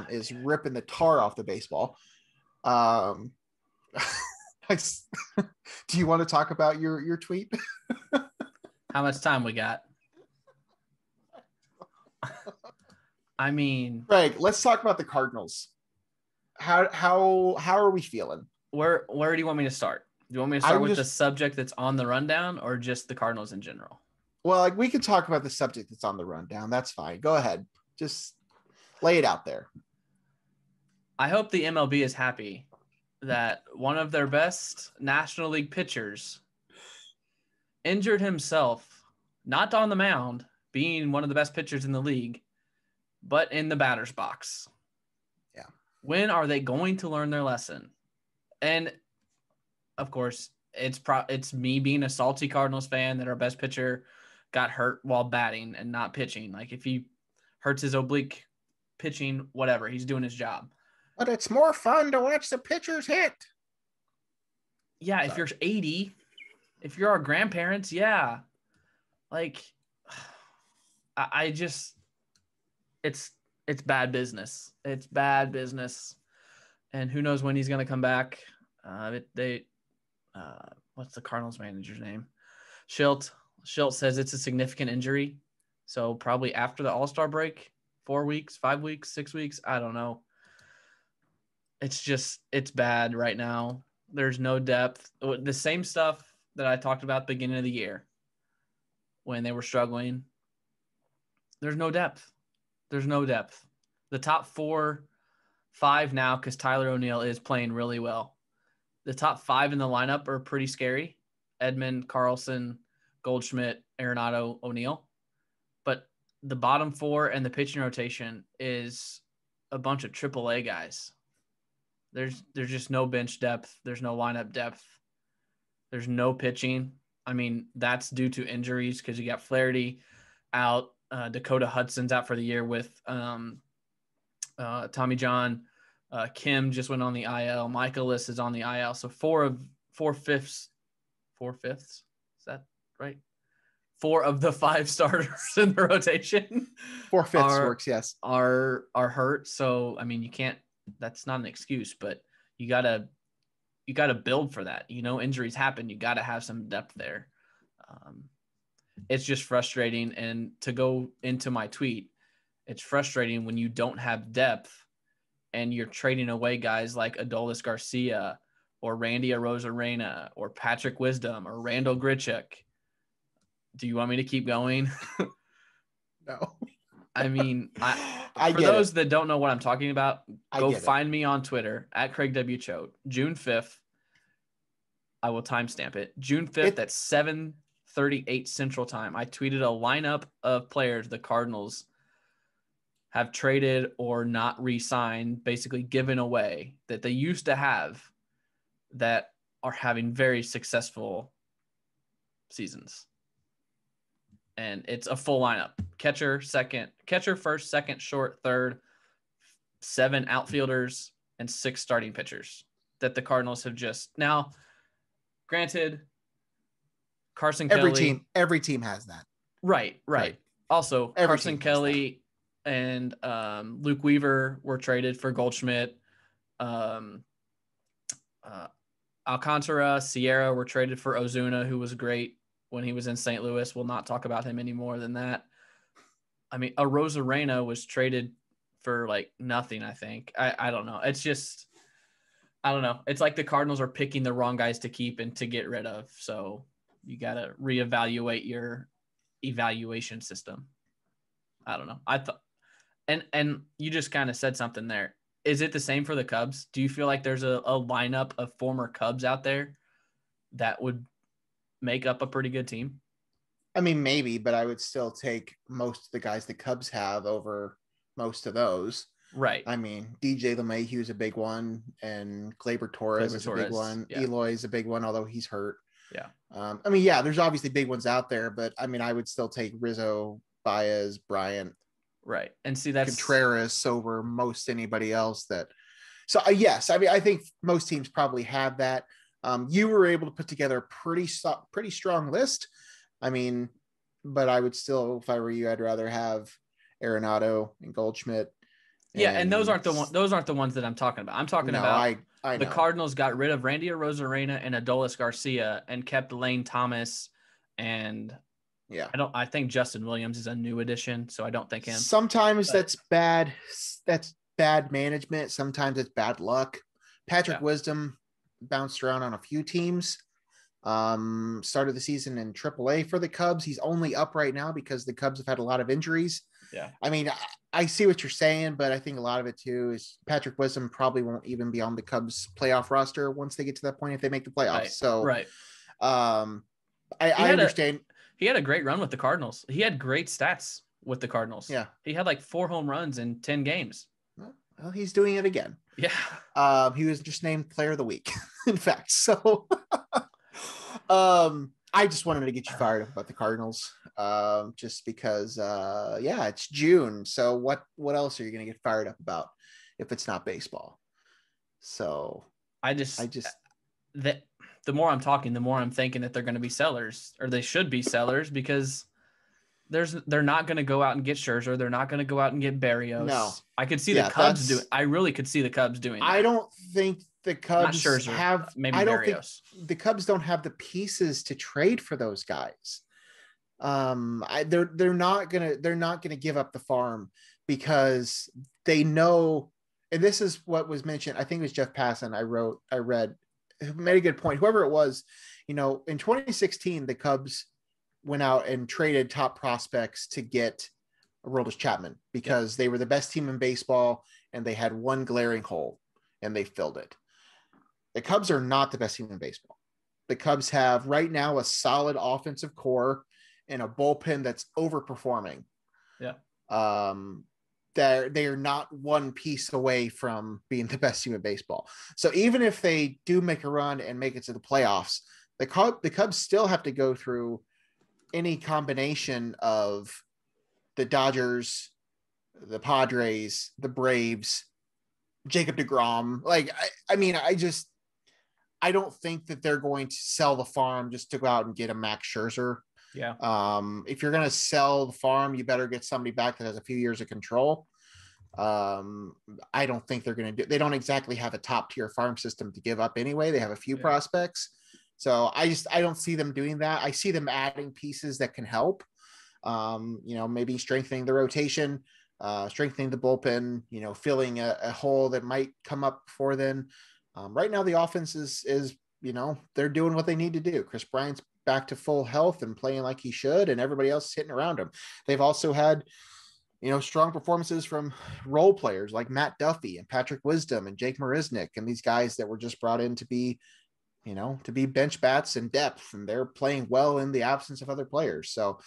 is ripping the tar off the baseball. Do you want to talk about your tweet? How much time we got? Greg, let's talk about the Cardinals. How are we feeling? Where do you want me to start? Do you want me to start with the subject that's on the rundown, or just the Cardinals in general? Well, we can talk about the subject that's on the rundown. That's fine. Go ahead. Just lay it out there. I hope the MLB is happy that one of their best National League pitchers injured himself, not on the mound, being one of the best pitchers in the league, but in the batter's box. Yeah. When are they going to learn their lesson? And of course, it's me being a salty Cardinals fan that our best pitcher got hurt while batting and not pitching. Like, if he hurts his oblique pitching, whatever, he's doing his job. But it's more fun to watch the pitchers hit. Yeah, sorry. If you're 80, if you're our grandparents, yeah. Like, it's bad business. It's bad business. And who knows when he's going to come back. What's the Cardinals manager's name? Schilt says it's a significant injury. So probably after the All-Star break, 4 weeks, 5 weeks, 6 weeks. I don't know. It's bad right now. There's no depth. The same stuff that I talked about at the beginning of the year when they were struggling. There's no depth. The top 4, 5 now, because Tyler O'Neill is playing really well. The top 5 in the lineup are pretty scary. Edman, Carlson, Goldschmidt, Arenado, O'Neill. But the bottom 4 and the pitching rotation is a bunch of AAA guys. There's just no bench depth. There's no lineup depth. There's no pitching. I mean, that's due to injuries because you got Flaherty out. Dakota Hudson's out for the year with Tommy John. Kim just went on the IL. Michaelis is on the IL. So 4 fifths. Is that right? 4 of the 5 starters in the rotation. 4 fifths works, yes. Are hurt. So I mean, you can't. That's not an excuse, but you gotta build for that. Injuries happen. You gotta have some depth there. It's just frustrating. And to go into my tweet, it's frustrating when you don't have depth and you're trading away guys like Adolis Garcia or Randy Arozarena or Patrick Wisdom or Randall Grichuk. Do you want me to keep going? No. I mean, I for those that don't know what I'm talking about, go find me on Twitter at Craig W. Choate. June 5th. I will timestamp it. June 5th at 7:38 Central Time. I tweeted a lineup of players the Cardinals have traded or not re-signed, basically given away, that they used to have, that are having very successful seasons. And it's a full lineup. Catcher, first, second, short, third, 7 outfielders, and 6 starting pitchers that the Cardinals have just now. Granted, Carson Kelly. Every team has that. Right. Also, Every Carson Kelly and Luke Weaver were traded for Goldschmidt. Alcantara, Sierra were traded for Ozuna, who was great when he was in St. Louis. We'll not talk about him any more than that. I mean, Arozarena was traded for like nothing, I think. I don't know. It's just, I don't know. It's like the Cardinals are picking the wrong guys to keep and to get rid of. So you got to reevaluate your evaluation system. I don't know. I thought, and you just kind of said something there. Is it the same for the Cubs? Do you feel like there's a lineup of former Cubs out there that would make up a pretty good team? I mean, maybe, but I would still take most of the guys the Cubs have over most of those. Right. I mean, DJ LeMahieu is a big one, and Gleyber Torres is a big one. Yeah. Eloy is a big one, although he's hurt. Yeah. I mean, yeah, there's obviously big ones out there, but I mean, I would still take Rizzo, Baez, Bryant. Right. And see, that's Contreras over most anybody else that. So yes, I mean, I think most teams probably have that. You were able to put together a pretty strong list. I mean, but I would still, if I were you, I'd rather have Arenado and Goldschmidt. Yeah, and those aren't the ones that I'm talking about. I'm talking about I the Cardinals got rid of Randy Arozarena and Adolis Garcia and kept Lane Thomas, and I think Justin Williams is a new addition, so I don't think him. Sometimes that's bad. That's bad management. Sometimes it's bad luck. Patrick Wisdom bounced around on a few teams. Started the season in AAA for the Cubs. He's only up right now because the Cubs have had a lot of injuries. Yeah. I mean, I see what you're saying, but I think a lot of it too is Patrick Wisdom probably won't even be on the Cubs playoff roster once they get to that point, if they make the playoffs. Right. So, right. I understand. He had a great run with the Cardinals. He had great stats with the Cardinals. Yeah. He had like 4 home runs in 10 games. Well, he's doing it again. Yeah. He was just named Player of the Week, in fact. So, I just wanted to get you fired up about the Cardinals, just because, it's June. So what else are you going to get fired up about if it's not baseball? So the more I'm talking, the more I'm thinking that they're going to be sellers, or they should be sellers, because they're not going to go out and get Scherzer. They're not going to go out and get Berrios. No, I could see the Cubs doing. I really could see the Cubs doing that. I don't think the Cubs have. Maybe I don't Berrios. think the Cubs don't have the pieces to trade for those guys. They're not gonna give up the farm because they know. And this is what was mentioned. I think it was Jeff Passan. I read, made a good point. Whoever it was, in 2016, the Cubs went out and traded top prospects to get Aroldis Chapman because they were the best team in baseball and they had one glaring hole and they filled it. The Cubs are not the best team in baseball. The Cubs have right now a solid offensive core and a bullpen that's overperforming. Yeah. They are not one piece away from being the best team in baseball. So even if they do make a run and make it to the playoffs, the Cubs still have to go through any combination of the Dodgers, the Padres, the Braves, Jacob deGrom. I don't think that they're going to sell the farm just to go out and get a Max Scherzer. Yeah. If you're going to sell the farm, you better get somebody back that has a few years of control. I don't think they're going to they don't exactly have a top tier farm system to give up anyway. They have a few prospects, So I don't see them doing that. I see them adding pieces that can help. Maybe strengthening the rotation, strengthening the bullpen, filling a hole that might come up before then. Right now, the offense is they're doing what they need to do. Chris Bryant's back to full health and playing like he should, and everybody else is hitting around him. They've also had, strong performances from role players like Matt Duffy and Patrick Wisdom and Jake Marisnick, and these guys that were just brought in to be bench bats and depth, and they're playing well in the absence of other players. So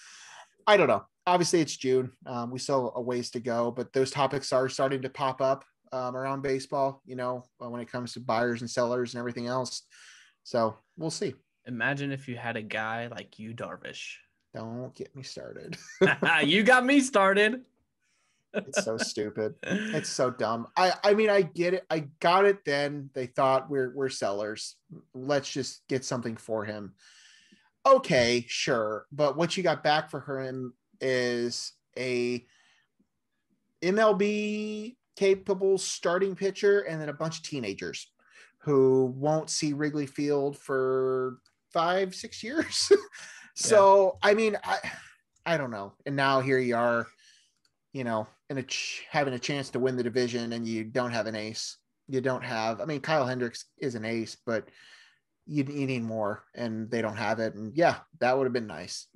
I don't know. Obviously, it's June. We still have a ways to go, but those topics are starting to pop up around baseball, when it comes to buyers and sellers and everything else. So we'll see. Imagine if you had a guy like you, Darvish. Don't get me started. You got me started. It's so stupid. It's so dumb. I mean, I get it. I got it then. They thought we're sellers. Let's just get something for him. Okay, sure. But what you got back for him is a MLB capable starting pitcher and then a bunch of teenagers who won't see Wrigley Field for 5-6 years. So, yeah. I mean, I don't know. And now here you are, having a chance to win the division, and you don't have an ace. You don't have, I mean, Kyle Hendricks is an ace, but you need more, and they don't have it. And yeah, that would have been nice.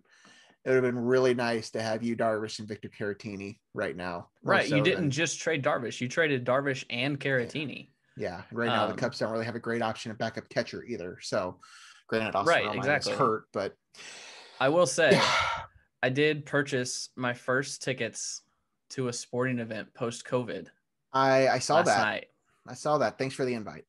It would have been really nice to have you, Darvish, and Victor Caratini right now. Right. You didn't just trade Darvish. You traded Darvish and Caratini. Yeah. Right now, the Cubs don't really have a great option at backup catcher either. So, granted, Austin Romine is hurt, but I will say, I did purchase my first tickets to a sporting event post-COVID. I saw last that. Night. I saw that. Thanks for the invite.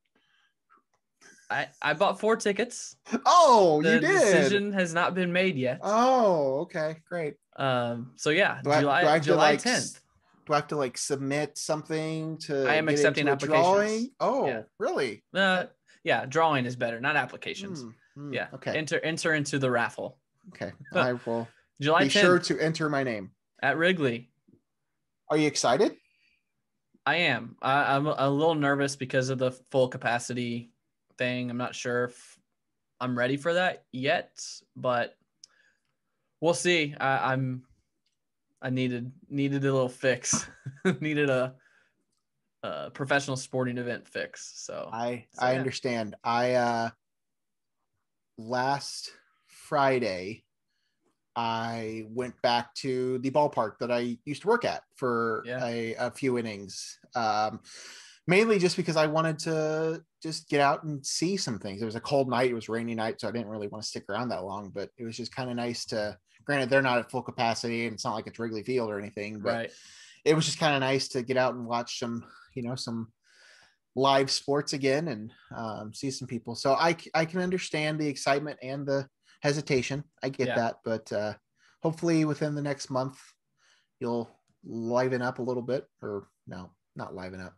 I bought 4 tickets. Oh, you did. The decision has not been made yet. Oh, okay, great. So yeah, July 10th. Do I have to submit something to? I am accepting applications. Drawing? Oh, yeah. Really? Yeah, drawing is better, not applications. Yeah. Okay. Enter into the raffle. Okay. I will July 10th, sure to enter my name at Wrigley. Are you excited? I am. I'm a little nervous because of the full capacity thing. I'm not sure if I'm ready for that yet, but we'll see. I needed a little fix. Needed a professional sporting event fix. So I understand. Last Friday, I went back to the ballpark that I used to work at for a few innings. Mainly just because I wanted to just get out and see some things. It was a cold night. It was a rainy night, so I didn't really want to stick around that long, but it was just kind of nice to, granted, they're not at full capacity and it's not like it's Wrigley Field or anything, but it was just kind of nice to get out and watch some live sports again and see some people. So I can understand the excitement and the hesitation. I get that, but hopefully within the next month, you'll liven up a little bit, or no, not liven up.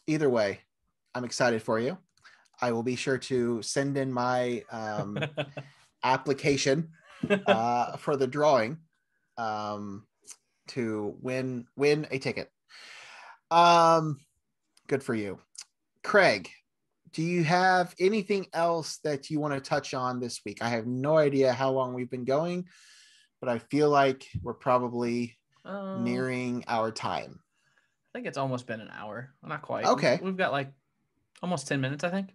Either way, I'm excited for you. I will be sure to send in my application for the drawing to win a ticket. Good for you. Craig, do you have anything else that you want to touch on this week? I have no idea how long we've been going, but I feel like we're probably nearing our time. I think it's almost been an hour. Not quite. Okay. We've got like almost 10 minutes, I think.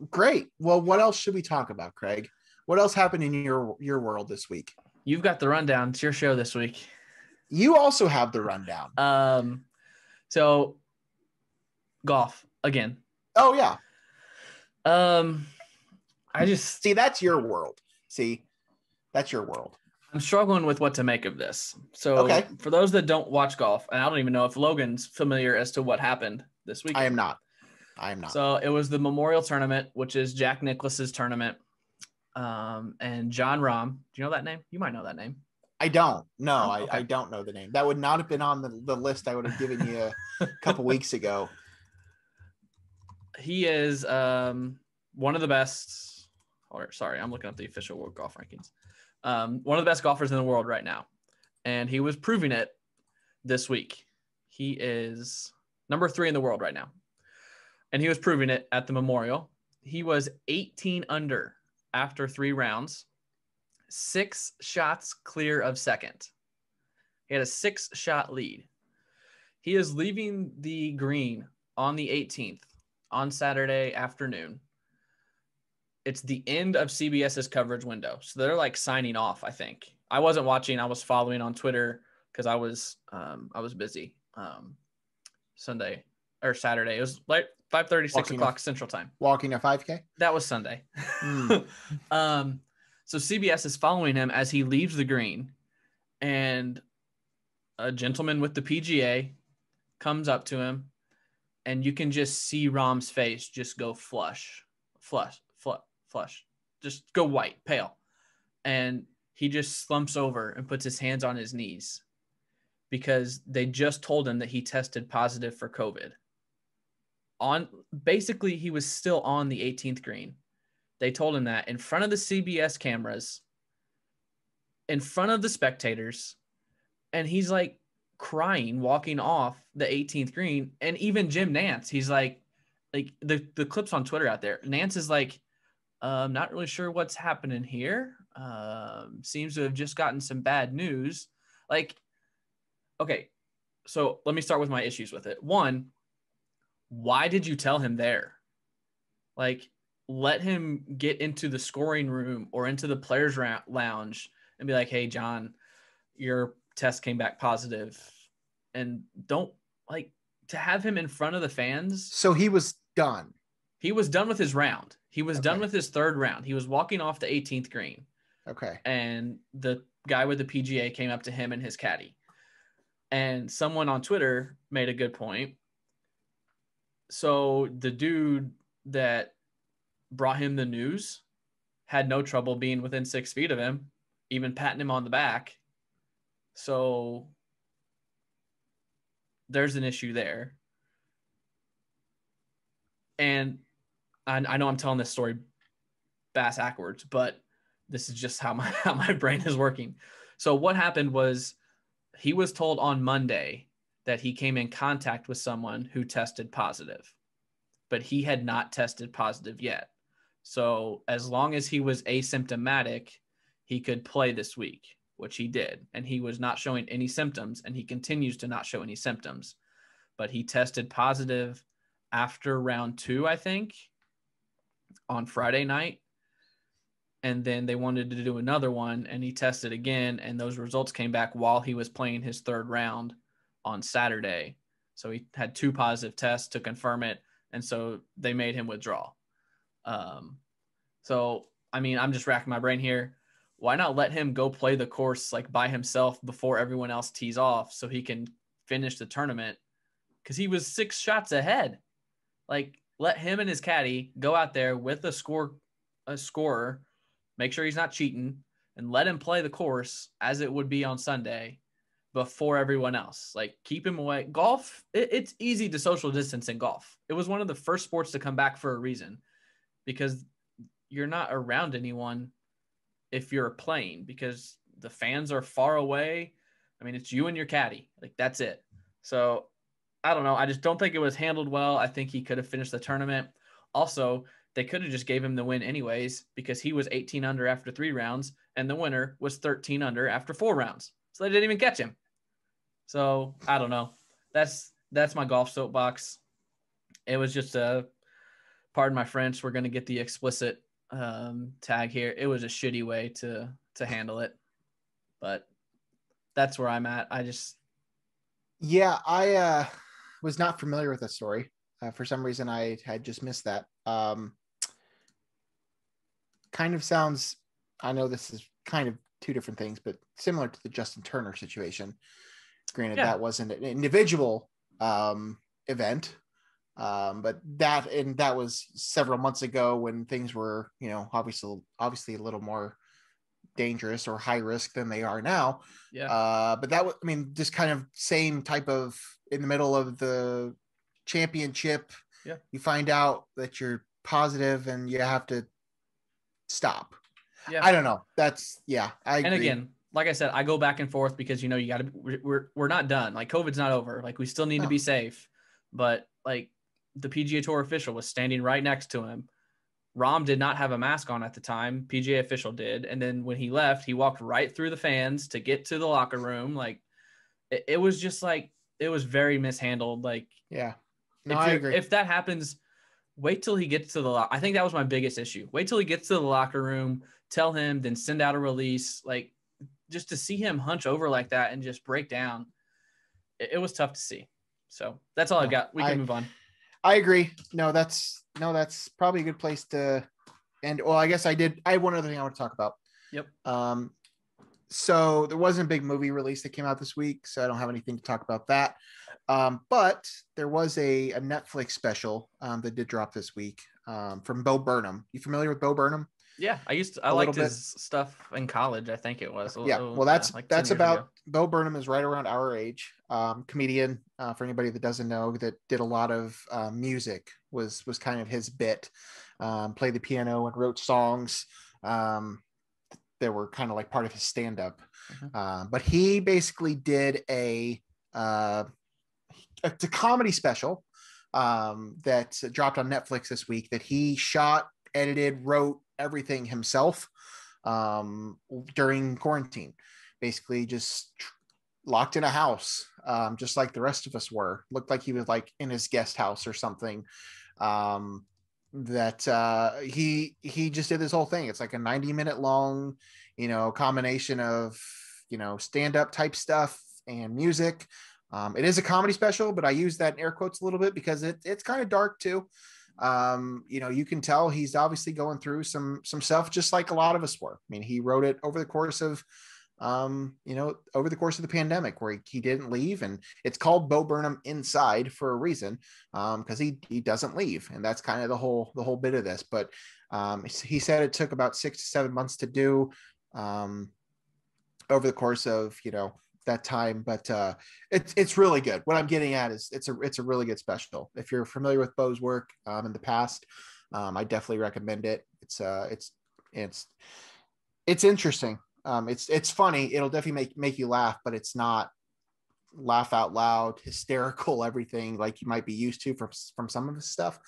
Great. Well, what else should we talk about, Craig? What else happened in your world this week? You've got the rundown. It's your show this week. You also have the rundown. So golf again. Oh yeah. I just see that's your world. That's your world. I'm struggling with what to make of this. So for those that don't watch golf, and I don't even know if Logan's familiar as to what happened this week. I am not. So it was the Memorial Tournament, which is Jack Nicklaus's tournament. And Jon Rahm. Do you know that name? You might know that name. I don't. No, I don't know the name. That would not have been on the list I would have given you a couple weeks ago. He is one of the best. Sorry, I'm looking up the official World Golf Rankings. One of the best golfers in the world right now. And he was proving it this week. He is number 3 in the world right now. And he was proving it at the Memorial. He was 18 under after 3 rounds, 6 shots clear of second. He had a 6-shot lead. He is leaving the green on the 18th on Saturday afternoon. It's the end of CBS's coverage window. So they're like signing off, I think. I wasn't watching. I was following on Twitter because I was busy Sunday or Saturday. It was like 5:30, 6 o'clock Central Time. Walking a 5K? That was Sunday. So CBS is following him as he leaves the green, and a gentleman with the PGA comes up to him, and you can just see Rahm's face just go flush, just go white, pale. And he just slumps over and puts his hands on his knees because they just told him that he tested positive for COVID. Basically, he was still on the 18th green. They told him that in front of the CBS cameras, in front of the spectators, and he's like crying, walking off the 18th green. And even Jim Nantz, he's like the clips on Twitter out there. Nantz is like, not really sure what's happening here. Seems to have just gotten some bad news. Like, okay, so let me start with my issues with it. One, why did you tell him there? Like, let him get into the scoring room or into the players' lounge and be like, hey, John, your test came back positive. And don't, like, to have him in front of the fans. So he was done. He was done with his round. He was done with his 3rd round. He was walking off the 18th green. Okay. And the guy with the PGA came up to him and his caddy. And someone on Twitter made a good point. So the dude that brought him the news had no trouble being within 6 feet of him, even patting him on the back. So there's an issue there. And I know I'm telling this story bass backwards, but this is just how my brain is working. So what happened was he was told on Monday that he came in contact with someone who tested positive, but he had not tested positive yet. So as long as he was asymptomatic, he could play this week, which he did. And he was not showing any symptoms, and he continues to not show any symptoms. But he tested positive after round 2, I think, on Friday night. And then they wanted to do another one, and he tested again, and those results came back while he was playing his 3rd round on Saturday. So he had 2 positive tests to confirm it, and so they made him withdraw. So, I mean, I'm just racking my brain here. Why not let him go play the course like by himself before everyone else tees off so he can finish the tournament? Because he was 6 shots ahead. Like, let him and his caddy go out there with a scorer, make sure he's not cheating, and let him play the course as it would be on Sunday before everyone else. Like, keep him away. Golf, it's easy to social distance in golf. It was one of the first sports to come back for a reason, because you're not around anyone if you're playing, because the fans are far away. I mean, it's you and your caddy. Like, that's it. So I don't know. I just don't think it was handled well. I think he could have finished the tournament. Also, they could have just gave him the win anyways, because he was 18 under after 3 rounds, and the winner was 13 under after 4 rounds. So they didn't even catch him. So I don't know. That's my golf soapbox. It was just pardon my French, we're going to get the explicit tag here. It was a shitty way to handle it, but that's where I'm at. I was not familiar with the story. For some reason, I had just missed that. Kind of sounds, I know this is kind of 2 different things, but similar to the Justin Turner situation. Granted, that wasn't an individual event, but that was several months ago when things were, obviously a little more dangerous or high risk than they are now. Yeah. But that was, I mean, just kind of same type of, in the middle of the championship, you find out that you're positive and you have to stop. Yeah. I don't know. That's, I agree. And again, like I said, I go back and forth because, you got to, we're not done. Like, COVID's not over. Like, we still need to be safe, but like the PGA Tour official was standing right next to him Rahm did not have a mask on at the time. PGA official did. And then when he left, he walked right through the fans to get to the locker room. Like it was just like, it was very mishandled. Like, yeah, no, I agree. If that happens, wait till he gets to the I think that was my biggest issue. Wait till he gets to the locker room, tell him, then send out a release. Like just to see him hunch over like that and just break down, it was tough to see. So that's all I got. We can move on. I agree. No, that's probably a good place to end. Well, I guess I have one other thing I want to talk about. Yep. So there wasn't a big movie release that came out this week, so I don't have anything to talk about that. But there was a Netflix special that did drop this week from Bo Burnham. You familiar with Bo Burnham? Yeah, I liked his stuff in college. I think it was. Yeah, well, that's about ago. Bo Burnham is right around our age. Comedian, for anybody that doesn't know, that did a lot of music. Was kind of his bit. Played the piano and wrote songs. That were kind of like part of his stand-up. But he basically did it's a comedy special that dropped on Netflix this week that he shot, edited, wrote everything himself during quarantine. Basically just locked in a house, just like the rest of us were. Looked like he was like in his guest house or something. That he just did this whole thing. It's like a 90-minute long, combination of, stand-up type stuff and music. It is a comedy special, but I use that in air quotes a little bit because it's kind of dark too. You can tell he's obviously going through some stuff just like a lot of us were. I mean, he wrote it over the course of the pandemic where he didn't leave, and it's called Bo Burnham Inside for a reason, because he doesn't leave, and that's kind of the whole bit of this. But he said it took about 6 to 7 months to do over the course of that time, but it's really good. What I'm getting at is it's a really good special. If you're familiar with Bo's work in the past, I definitely recommend it. It's interesting. It's funny. It'll definitely make you laugh, but it's not laugh out loud, hysterical, everything like you might be used to from some of his stuff.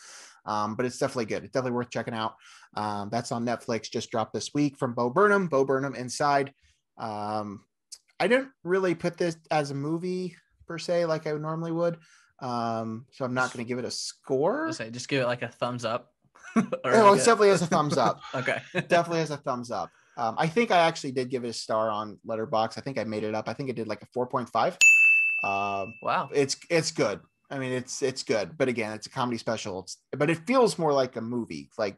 But it's definitely good. It's definitely worth checking out. That's on Netflix. Just dropped this week from Bo Burnham. Bo Burnham Inside. I didn't really put this as a movie per se like I normally would. So I'm not going to give it a score. Just give it like a thumbs up. It definitely has a thumbs up. Okay. Definitely has a thumbs up. I think I actually did give it a star on Letterboxd. I think I made it up. I think it did like a 4.5. Wow. It's good. I mean, it's good. But again, it's a comedy special. But it feels more like a movie. Like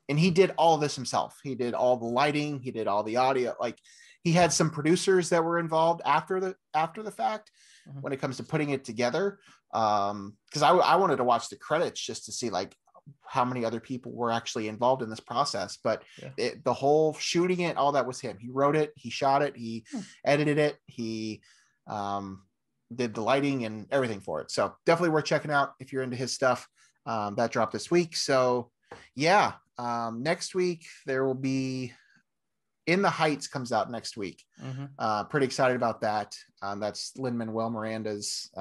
and he did all of this himself. He did all the lighting. He did all the audio. Like he had some producers that were involved after the fact when it comes to putting it together. Because I wanted to watch the credits just to see like how many other people were actually involved in this process, but the whole shooting it, all that was him. He wrote it, he shot it, he edited it, he did the lighting and everything for it. So definitely worth checking out if you're into his stuff. That dropped this week. So yeah, next week there will be In the Heights comes out next week. Pretty excited about that. That's Lin-Manuel Miranda's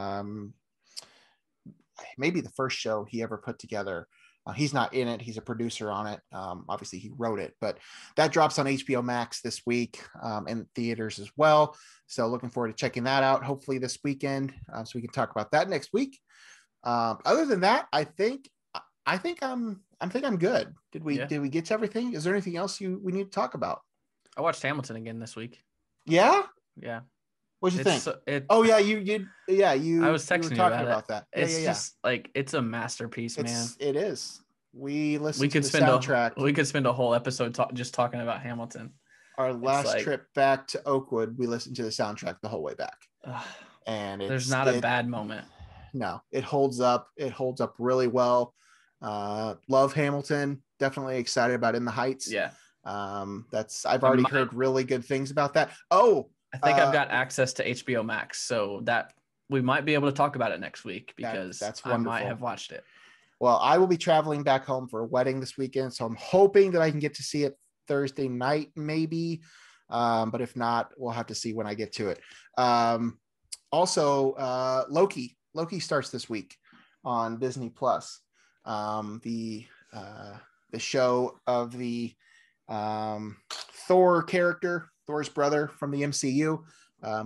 maybe the first show he ever put together. He's not in it. He's a producer on it. Obviously he wrote it, but that drops on HBO Max this week, and theaters as well. So looking forward to checking that out. Hopefully this weekend, so we can talk about that next week. Other than that, I think I'm good. Did we get to everything? Is there anything else we need to talk about? I watched Hamilton again this week. Yeah. Yeah. What'd you think? You. I was texting you about that. It's just like it's a masterpiece, man. It is. We listened to the soundtrack. We could spend a whole episode just talking about Hamilton. Our last trip back to Oakwood, we listened to the soundtrack the whole way back, and there's not a bad moment. No, it holds up. It holds up really well. Love Hamilton. Definitely excited about In the Heights. Yeah. I've already heard really good things about that. Oh. I think I've got access to HBO Max, so that we might be able to talk about it next week because that's wonderful. I might have watched it. Well, I will be traveling back home for a wedding this weekend, so I'm hoping that I can get to see it Thursday night, maybe. But if not, we'll have to see when I get to it. Also, Loki starts this week on Disney Plus. the show of the Thor character, Thor's brother from the MCU.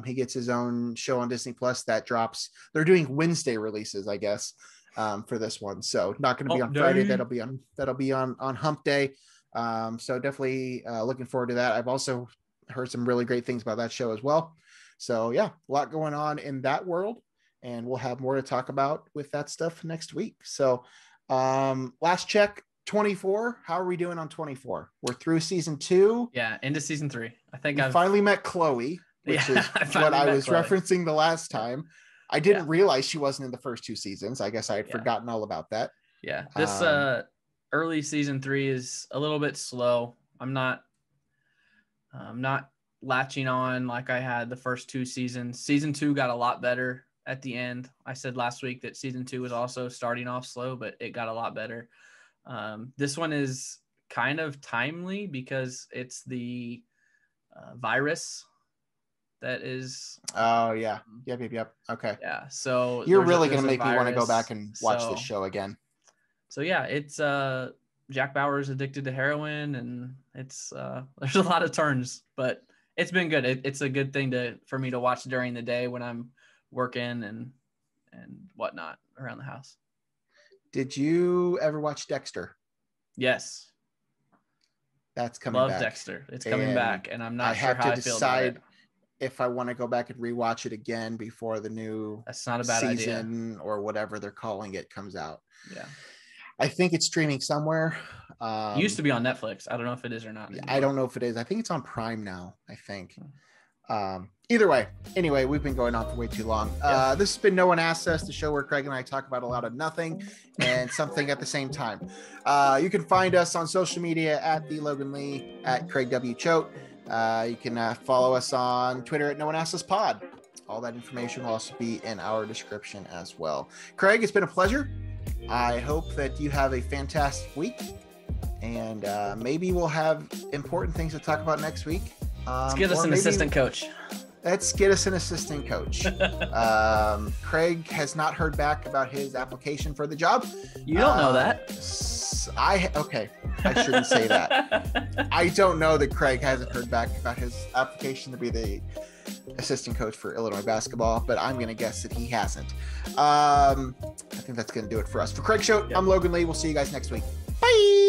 He gets his own show on Disney Plus that drops. They're doing Wednesday releases, I guess, for this one. So not going to be on Friday. That'll be on Hump Day. So definitely looking forward to that. I've also heard some really great things about that show as well. So yeah, a lot going on in that world, and we'll have more to talk about with that stuff next week. So last check, 24. How are we doing on 24? We're through season 2. Yeah, into season 3. I think I finally met Chloe, which is what I was referencing the last time. I didn't realize she wasn't in the first 2 seasons. I guess I had forgotten all about that. Yeah, this early season 3 is a little bit slow. I'm not latching on like I had the first 2 seasons. Season 2 got a lot better at the end. I said last week that season 2 was also starting off slow, but it got a lot better. This one is kind of timely because it's the virus that is. Oh yeah. Yep. Okay. Yeah. So you're really going to make me want to go back and watch this show again. So yeah, it's Jack Bauer's addicted to heroin, and it's there's a lot of turns, but it's been good. It's a good thing for me to watch during the day when I'm working and whatnot around the house. Did you ever watch Dexter? Yes. That's coming back. Love Dexter. It's coming back, and I'm not sure how I feel about it. If I want to go back and rewatch it again before the new That's not a bad season idea. Or whatever they're calling it comes out. Yeah. I think it's streaming somewhere. It used to be on Netflix. I don't know if it is or not. I don't know if it is. I think it's on Prime now, I think. Either way, anyway, we've been going on for way too long. This has been No One Asked Us, the show where Craig and I talk about a lot of nothing and something at the same time. You can find us on social media at the Logan Lee, at Craig W. Choate. You can follow us on Twitter at No One Asked Us Pod. All that information will also be in our description as well. Craig, it's been a pleasure. I hope that you have a fantastic week, and maybe we'll have important things to talk about next week. Let's get us an assistant coach. Let's get us an assistant coach. Craig has not heard back about his application for the job. You don't know that. Okay, I shouldn't say that. I don't know that Craig hasn't heard back about his application to be the assistant coach for Illinois basketball, but I'm going to guess that he hasn't. I think that's going to do it for us. For Craig Choate, I'm Logan Lee. We'll see you guys next week. Bye.